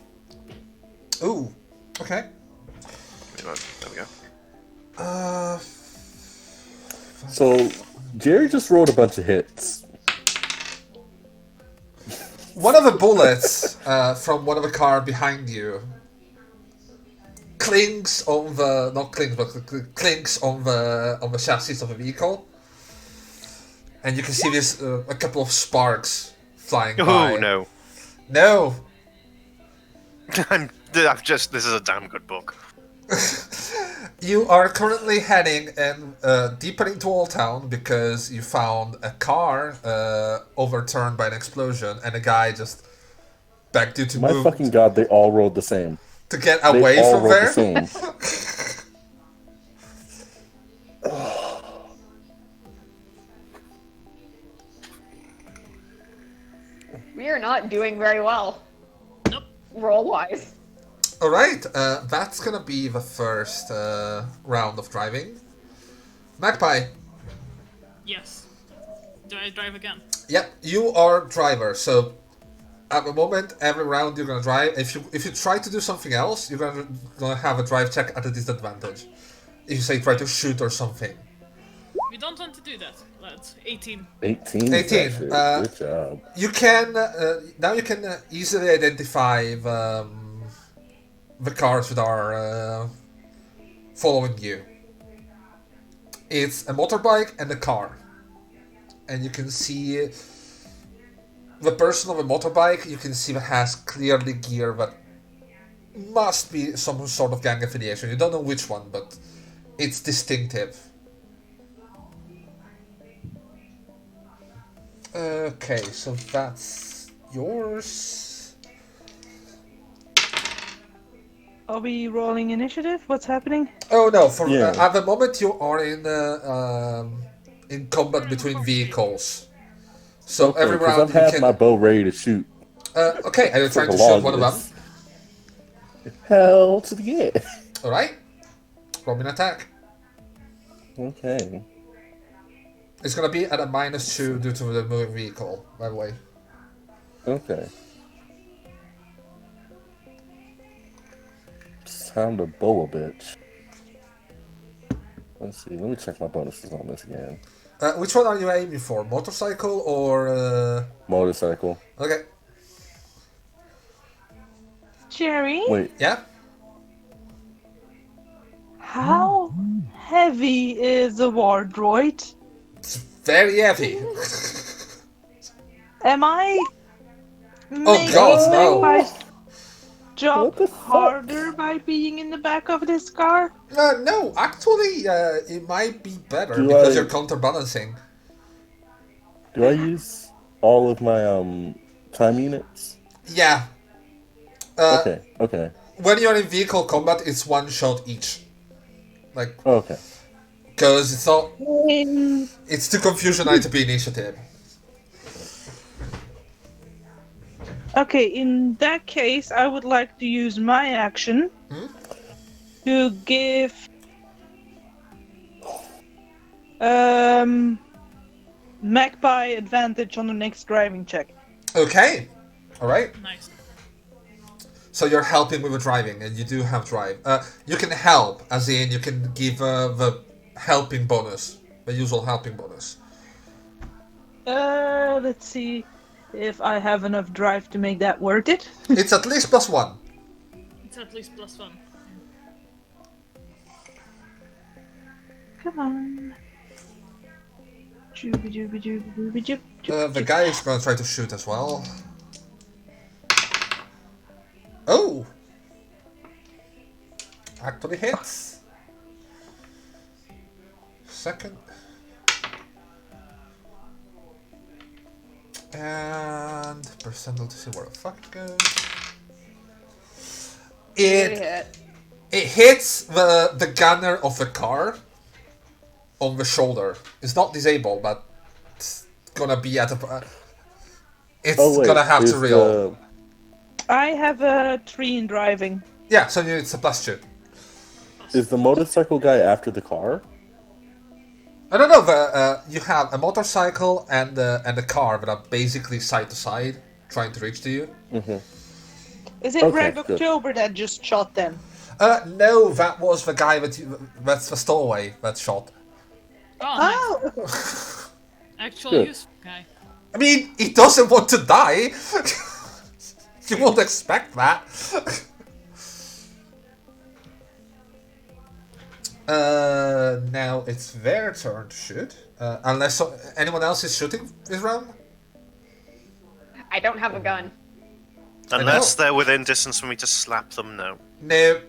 Ooh. Okay. there we go. So, Jerry just rolled a bunch of hits. One of the bullets from one of the car behind you clings on the clinks on the chassis of the vehicle, and you can see this a couple of sparks flying by. Oh no! No. I'm just. This is a damn good book. You are currently heading deeper into Oldtown because you found a car overturned by an explosion, and a guy just begged you to My move fucking god, they all rolled the same. to get They away all from rolled there. the same. We are not doing very well. Nope. Roll-wise. All right, that's gonna be the first round of driving. Magpie. Yes. Do I drive again? Yep, you are driver. So at the moment, every round you're gonna drive. If you try to do something else, you're gonna have a drive check at a disadvantage. If you say try to shoot or something. We don't want to do that, lads. 18. 18. 18, Good job. You can now you can easily identify the cars that are following you. It's a motorbike and a car, and you can see the person on the motorbike. You can see that has clearly gear that must be some sort of gang affiliation. You don't know which one, but it's distinctive. Okay, so that's yours. Are we rolling initiative? What's happening? Oh no! Yeah. At the moment you are in combat between vehicles. So Okay, every because round I've you had can. my bow ready to shoot. Okay, are you trying For to the shoot one of them? longest. Hell to the yeah. All right. Roll me an attack. Okay. It's gonna be at a -2 due to the moving vehicle, by the way. Okay. It's time to bow a bitch. Let's see. Let me check my bonuses on this again. Which one are you aiming for? Motorcycle or? Motorcycle. Okay. Jerry, Wait. Yeah. how heavy is a war droid? It's very heavy. Am I Oh God, no. my What job the fuck? harder by being in the back of this car? No, actually, it might be better Do because I- you're counterbalancing. Do I use all of my time units? Yeah. Okay. When you're in vehicle combat, it's one shot each. Like, Okay. because it's not. In It's too confusionary to be initiative. Okay, in that case, I would like to use my action to give Magpie advantage on the next driving check. Okay. All right. Nice. So you're helping with the driving, and you do have drive. You can help, as in you can give the helping bonus, the usual helping bonus. Let's see if I have enough drive to make that worth it. It's at least +1. It's at least +1. Come on. The guy is gonna try to shoot as well. Oh! Actually hits. Second. And percentile to see where the fuck it goes. It hits the gunner of the car on the shoulder. It's not disabled, but it's gonna be at a. It's gonna have to reel. I have a 3 in driving. Yeah, so it's a +2. Is the motorcycle guy after the car? I don't know. You have a motorcycle and a car that are basically side to side, trying to reach to you. Mm-hmm. Is it Okay, Red good. October that just shot them? No, that was the guy that's the stowaway that shot. Oh, nice. Oh! Actual Good. useful guy. I mean, he doesn't want to die. You won't expect that. Now it's their turn to shoot. Unless anyone else is shooting this round? I don't have a gun. Unless they're within distance for me to slap them, no. No.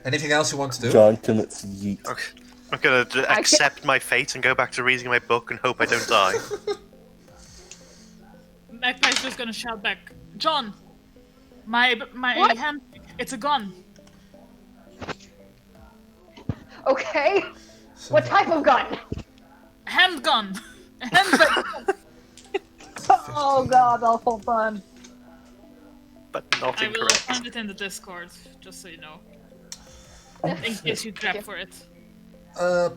Anything else you want to do? John commits yeet. Okay. I'm gonna accept my fate and go back to reading my book and hope I don't die. Magpie's just gonna shout back, John! My What? hand, it's a gun. Okay. What type of gun? Handgun! Handgun! Oh god, awful fun. But not I will incorrect. find it in the Discord, just so you know. In case you grab for it.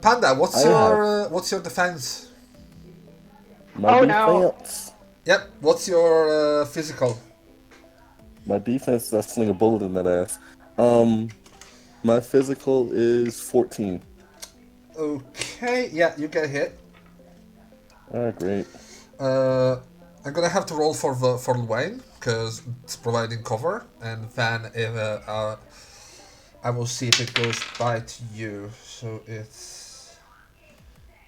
Panda, what's I your defense? My Oh, no. defense. Yep. What's your physical? My defense, that's sling a bullet in that ass. My physical is 14. Okay. Yeah, you get hit. Alright, great. I'm gonna have to roll for Wayne because it's providing cover, and then I will see if it goes by to you. So it's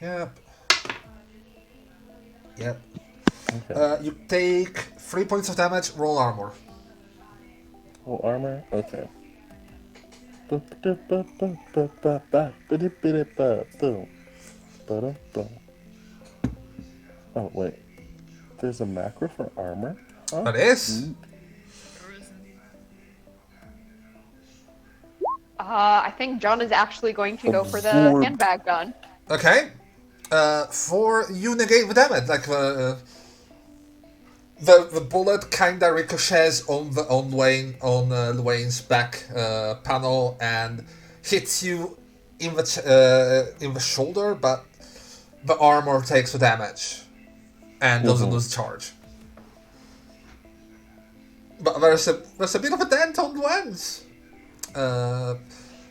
yep. Okay. You take 3 points of damage. Roll armor. Oh, armor? Okay. Oh, wait. There's a macro for armor? Huh? That is. I think John is actually going to go for the Absorb. handbag gun. Okay. For you negate the damage, like the bullet kinda ricochets on Wayne's back panel and hits you in the shoulder, but the armor takes the damage and doesn't lose charge. But there's a bit of a dent on Wayne's.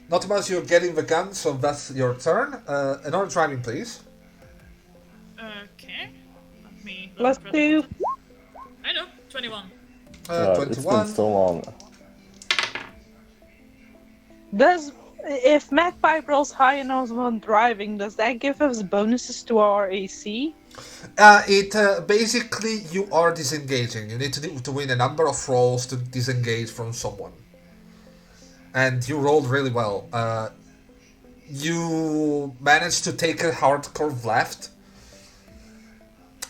Not much. You're getting the gun, so that's your turn. Another driving, please. Okay. Let me. +2. I know, 21. God, it's 21. been so long. If Magpie rolls high enough on driving, does that give us bonuses to our AC? It basically you are disengaging. You need to win a number of rolls to disengage from someone, and you rolled really well. You managed to take a hard curve left,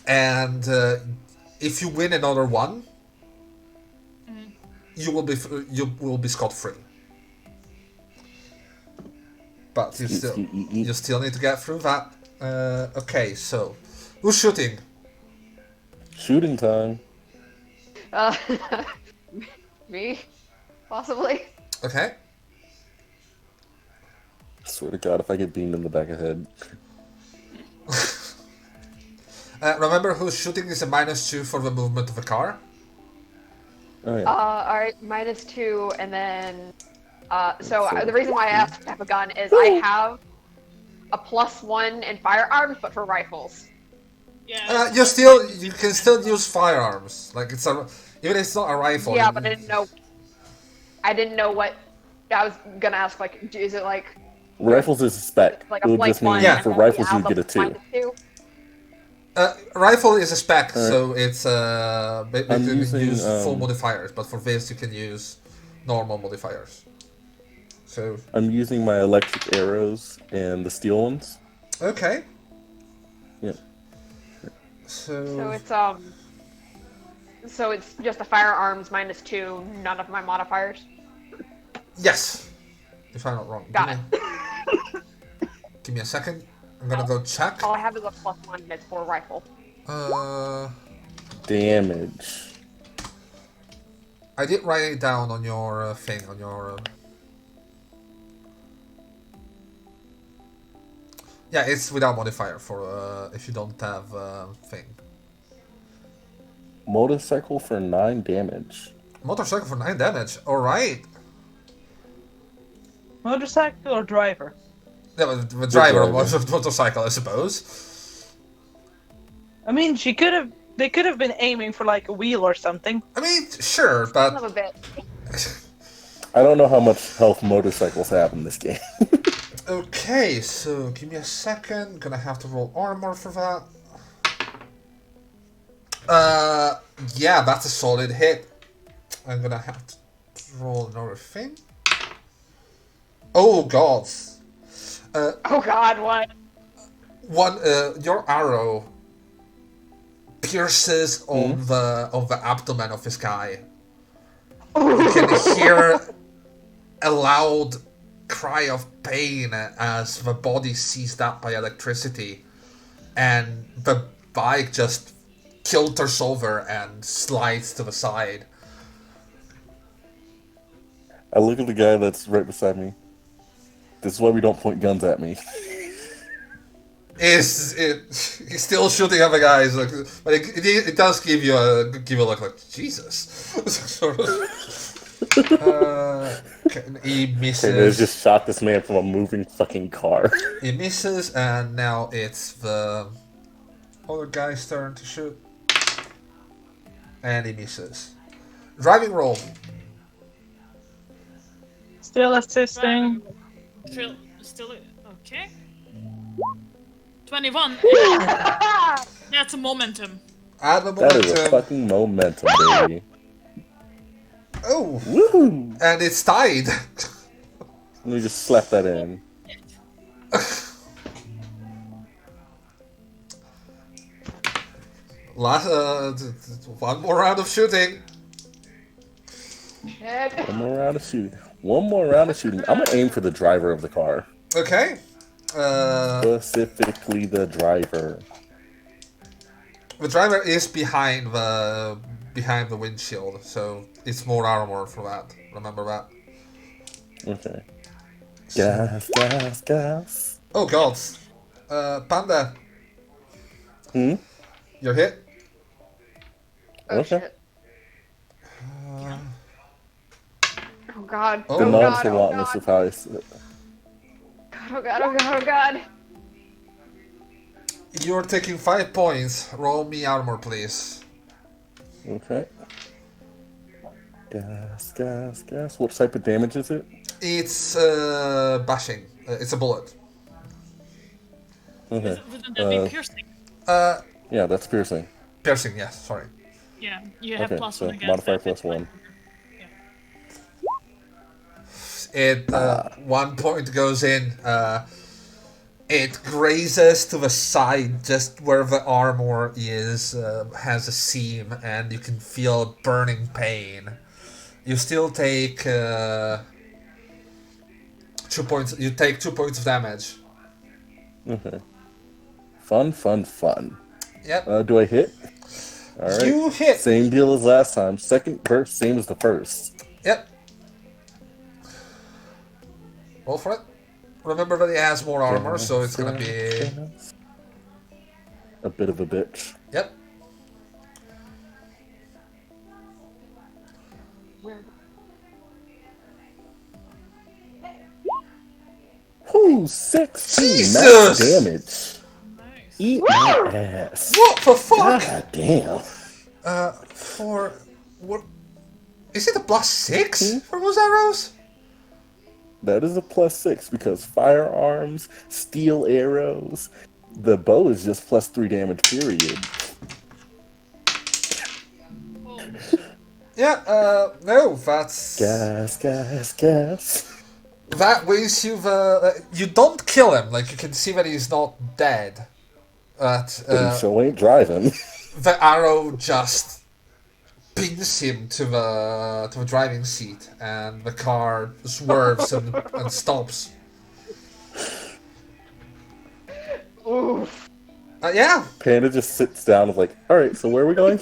and if you win another one, you will be scot free. But you still need to get through that. Okay, so who's shooting? Shooting time. Me, possibly. Okay. Swear to God, if I get beamed in the back of the head. Remember, who's shooting is a -2 for the movement of the car. Oh yeah. All right, -2, and then. So So- the reason why I asked to have a gun is I have a +1 in firearms, but for rifles. Yeah. You can still use firearms. Like it's a even if it's not a rifle. Yeah, but I didn't know. I didn't know what. I was gonna ask, like, is it like Rifles is a spec. like It a would +1, just mean Yeah. and for then rifles we you add get a the 2. -2? Rifle is a spec, Alright. so it's you I'm can using, use full modifiers, but for this you can use normal modifiers. So I'm using my electric arrows and the steel ones. okay, Yeah. So it's just the firearms -2, none of my modifiers. yes, if I'm not wrong. Got it. Give me a second. I'm gonna go check. All I have is a +1, and it's for rifle. Damage. I did write it down on your thing on your. Yeah, it's without modifier for if you don't have thing. Motorcycle for 9 damage. Motorcycle for 9 damage. All right. Motorcycle or driver? Yeah, but the driver of driver. motorcycle, I suppose. I mean, they could have been aiming for like a wheel or something. I mean, sure, Son of but a bit. I don't know how much health motorcycles have in this game. okay. So give me a second. Gonna have to roll armor for that. Yeah, that's a solid hit. I'm gonna have to roll another thing. Oh god. Oh God, what? Your arrow pierces on the abdomen of this guy. You can hear a loud cry of pain as the body seized up by electricity, and the bike just kilters over and slides to the side. I look at the guy that's right beside me. This is why we don't point guns at me. He's still shooting at the guys, like, but it does give you a look like Jesus. Sort of. He Hey, misses. they just shot this man from a moving fucking car. He misses, and now it's the other guy's turn to shoot, and he misses. Driving roll. Still assisting. Still okay. 21. That's a momentum. Add the That is a momentum. fucking momentum, baby. Oh, Woohoo! and it's tied. Let me just slap that in. Last, one more round of shooting. Shit. One more round of shooting. One more round of shooting. I'm gonna aim for the driver of the car. Okay. Specifically the driver. The driver is behind the windshield, so it's more armor for that. Remember that. Okay. Gas, gas, gas. Oh god. Panda, Hmm? you're hit. Oh Okay. shit. Oh God. Oh. The Oh God. Oh nonchalantness God. of how I said it. Oh God. Oh God. Oh God. You're taking 5 points. Roll me armor, please. Okay. Gas, gas, gas. What type of damage is it? It's bashing. It's a bullet. Okay. Wouldn't that be piercing? Yeah, that's piercing. Piercing. Yes. Sorry. Yeah, you have Okay, plus so one against modifier that, plus 1. It 1 point goes in. It grazes to the side, just where the armor is, has a seam, and you can feel burning pain. You still take 2 points. You take 2 points of damage. Okay. Fun, fun, fun. Yep. Do I hit? Alright. You hit. Same deal as last time. Second burst, same as the first. Yep. Roll for it. Remember that he has more armor, so it's gonna be. a bit of a bitch. Yep. Where? Whoo, 16 max Jesus! damage. Nice. Eat my ass. What the fuck? God damn. For what? Is it a +6 for those arrows? That is a +6 because firearms, steel arrows, the bow is just +3 damage, period. Holy shit. Yeah. No, that's Gas. that means you don't kill him. Like you can see that he's not dead. But But he sure ain't driving. the arrow just pins him to the driving seat, and the car swerves and stops. Oof. Yeah. Panda just sits down and is like, alright, so where are we going?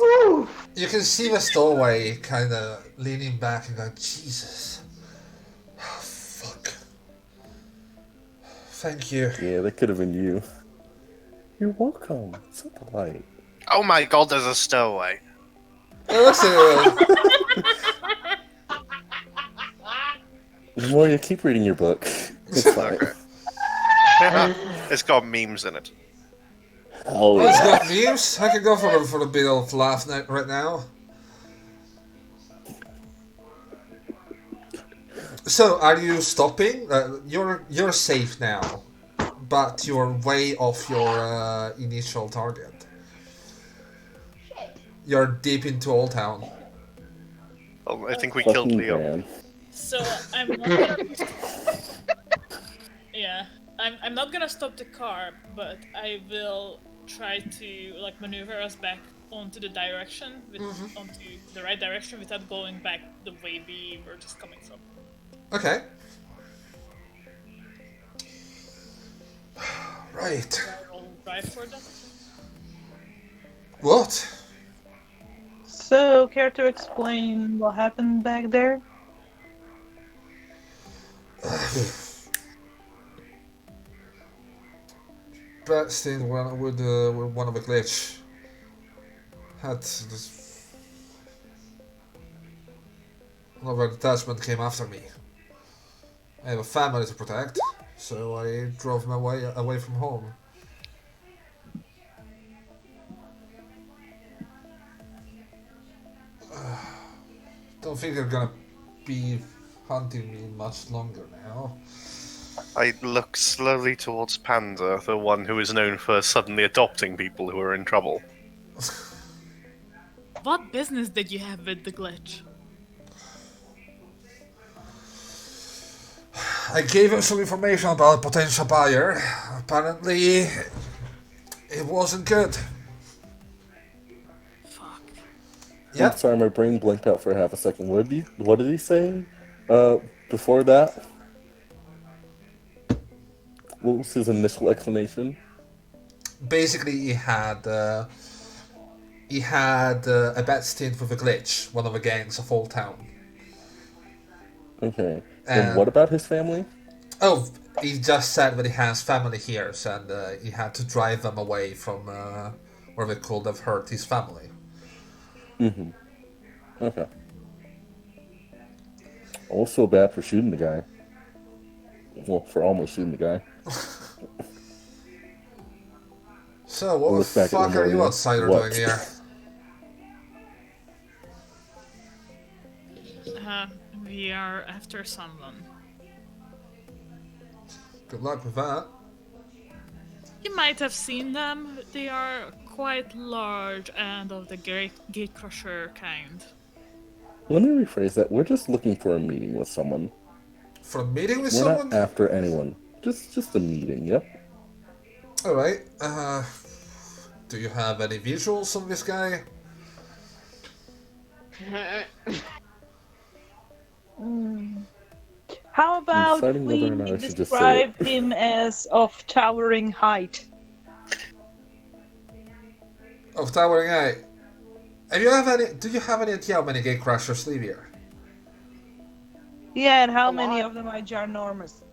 Oof. You can see the stowaway kind of leaning back and going, Jesus. Oh, fuck. Thank you. Yeah, that could have been you. You're welcome. So polite. Oh my god, there's a stowaway. Listen, Moria, keep reading your book. It's fine. Okay. It's got memes in it. Oh, it's yeah. got news. I can go for a bit of laugh right now. So, are you stopping? You're safe now, but you're way off your initial target. You're deep into Oldtown. Oh, I think we killed Fucking Leo. grand. So I'm not gonna. Yeah, I'm not gonna stop the car, but I will try to like maneuver us back onto the direction, onto the right direction, without going back the way we were just coming from. Okay. Right. I'll drive for that. What? So, care to explain what happened back there? Bradstein with one of the glitch had this. Another detachment came after me. I have a family to protect, so I drove my way away from home. Don't think they're gonna be hunting me much longer now. I look slowly towards Panda, the one who is known for suddenly adopting people who are in trouble. What business did you have with the glitch? I gave him some information about a potential buyer. Apparently, it wasn't good. Fuck. Yeah. I'm sorry, my brain blanked out for half a second. What did he say? Before that? What was his initial explanation? Basically, he had a bad stint with a glitch, one of the gangs of Oldtown. Okay. And what about his family? Oh, he just said that he has family here, and he had to drive them away from where they could have hurt his family. Mm-hmm. Okay. Also bad for shooting the guy. Well, for almost shooting the guy. So, what the Look back at fuck are you Menagerie. outsider What? doing here? We are after someone. Good luck with that. You might have seen them. They are quite large and of the gatecrusher kind. Let me rephrase that. We're just looking for a meeting with someone. For a meeting with We're someone? not after anyone. Just a meeting, yep. Alright, do you have any visuals on this guy? How about deciding whether we or not I should just say describe it. him as of towering height? Of towering height. Do you have any idea how many gate crushers live here? Yeah, and how A many lot. of them are ginormous?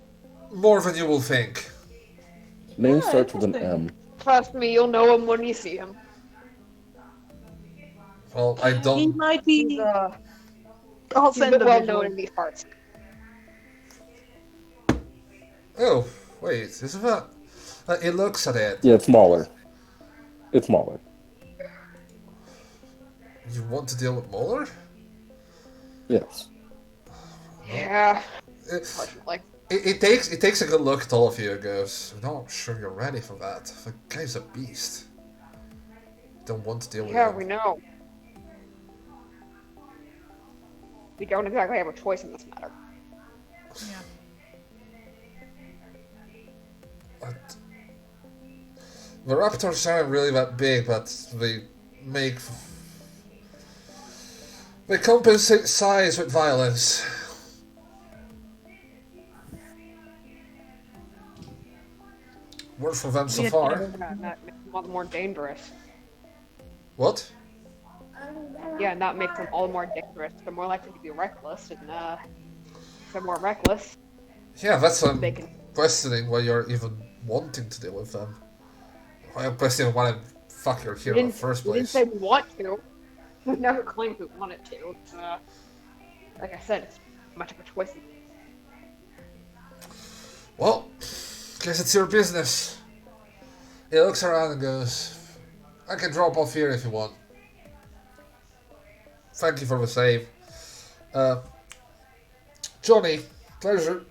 More than you will think. Name Yeah, starts with an interesting. M. Trust me, you'll know him when you see him. Well, I He don't. might He's be. uh, I'll he's a send bit a well visual. known in these parts. Oh, wait, is that? It looks at it. Yeah, it's smaller. It's smaller. You want to deal with Muller? Yes. Yeah, It, unfortunately. it takes a good look at all of you and goes, I'm not sure you're ready for that. The guy's a beast. Don't want to deal with Yeah, him. we know. We don't exactly have a choice in this matter. Yeah. But the Raptors aren't really that big, but they compensate size with violence. Worked for them so Yeah, far. That makes them all the more dangerous. What? Yeah, and that makes them all the more dangerous. They're more likely to be reckless, and if they're more reckless, Yeah, that's they can. questioning why you're even wanting to deal with them. I'm questioning why the fuck you're here in the first We didn't place. say we want to. We never claimed we wanted to. Like I said, it's much of a choice. Well, guess it's your business. He looks around and goes, I can drop off here if you want. Thank you for the save. Johnny, pleasure.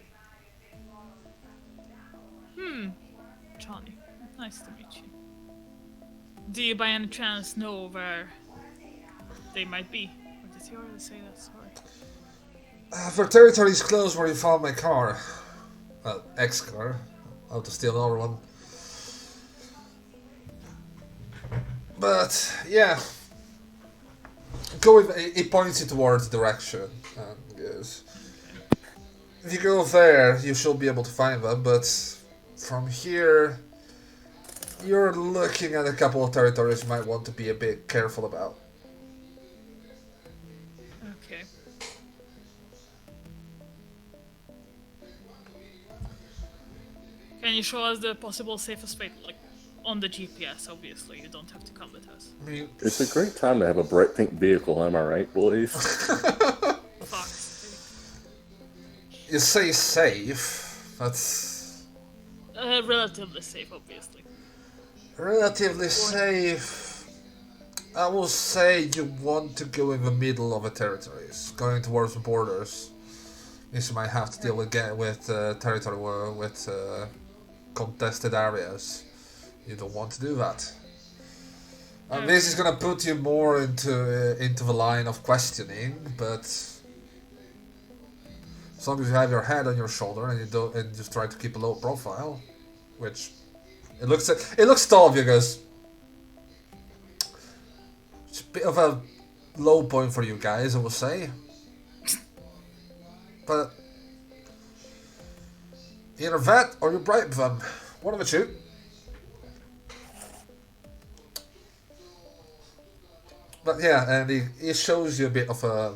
Johnny, nice to meet you. Do you by any chance know where they might be? Or did you already say that? Sorry. For territories close where you found my car. Ex-car. I'll have to steal another one. But, yeah. Go with, it points you towards the direction. And goes, if you go there, you should be able to find them, but from here, you're looking at a couple of territories you might want to be a bit careful about. Okay. Can you show us the possible safest way? Like, on the GPS, obviously. You don't have to come with us. I mean, It's a great time to have a bright pink vehicle, am I right, boys? Fuck's sake. you say safe, that's Relatively safe, obviously. relatively safe. I will say you want to go in the middle of the territories, going towards the borders. Means you might have to deal with territory with contested areas. You don't want to do that. And this is gonna put you more into the line of questioning, but as long as you have your head on your shoulder and you don't and just try to keep a low profile, which it looks at all of you guys. It's a bit of a low point for you guys, I will say. But either that or you bribe them. One of the two. But yeah, and he shows you a bit of a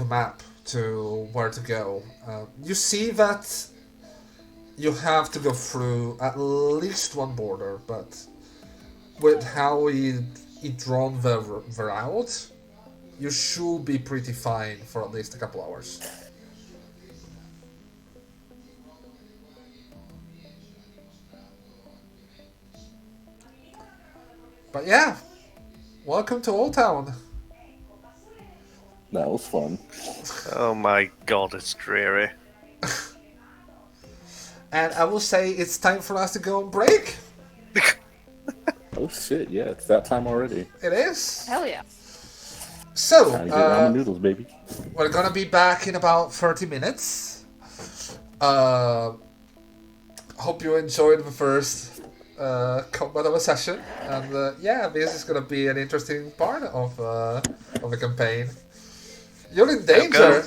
map to where to go. You see that you have to go through at least one border, but with how he drawn the route, you should be pretty fine for at least a couple hours. But yeah, welcome to Oldtown. That was fun. Oh my god, it's dreary. And I will say it's time for us to go on break. Oh shit, yeah, it's that time already. It is. Hell yeah. So, Time to get ramen noodles, baby. we're gonna be back in about 30 minutes. Hope you enjoyed the first combat of a session, and yeah, this is gonna be an interesting part of the campaign. You're in danger.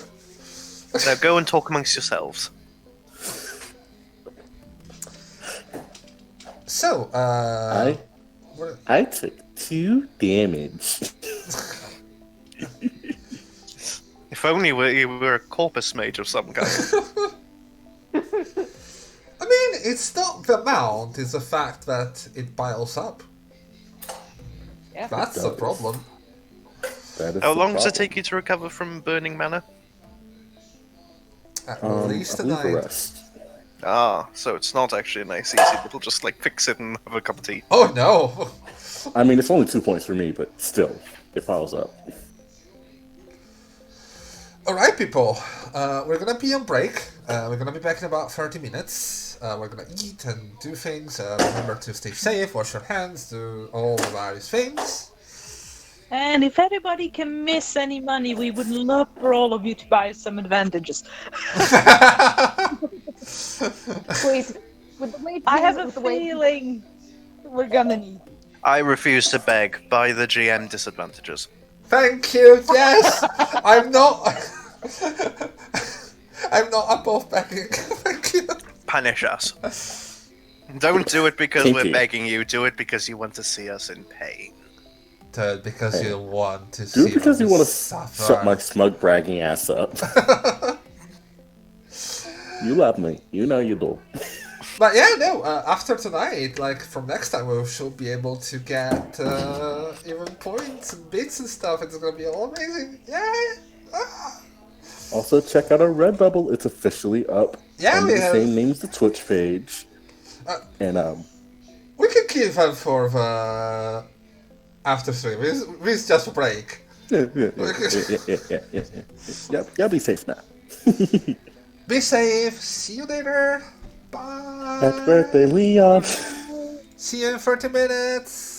Now go and talk amongst yourselves. So, I took 2 damage. If only you were a corpus mage of some kind. I mean, it's not the amount; it's the fact that it piles up. Yeah. That's a does. problem. That is How the long does it problem. take you to recover from burning mana? At I least a believe a night. rest. Ah, so it's not actually a nice easy, but we'll just like fix it and have a cup of tea. Oh no! I mean, it's only 2 points for me, but still, it piles up. Alright, people. We're gonna be on break. We're gonna be back in about 30 minutes. We're gonna eat and do things. Remember to stay safe, wash your hands, do all the various things. And if anybody can miss any money, we would love for all of you to buy some advantages. Please, with the way I have a with the way feeling we're gonna need. I refuse to beg. Buy the GM disadvantages. Thank you, yes! I'm not... I'm not above begging. Thank you. Punish us. Don't do it because Thank we're you. begging you. Do it because you want to see us in pain. Dude, because Hey. you want to Do see it because you want to suffer. shut my smug bragging ass up. You love me. You know you do. But yeah, no, after tonight, like, from next time, we should be able to get even points and bits and stuff. It's gonna be all amazing. Yeah! Ah. Also, check out our Redbubble. It's officially up. Yeah, under we the have- same name as the Twitch page. And, We can keep them for the after stream. It's just a break. yeah. Y'all be safe now. Be safe. See you later. Bye. Happy birthday, Leon. See you in 30 minutes.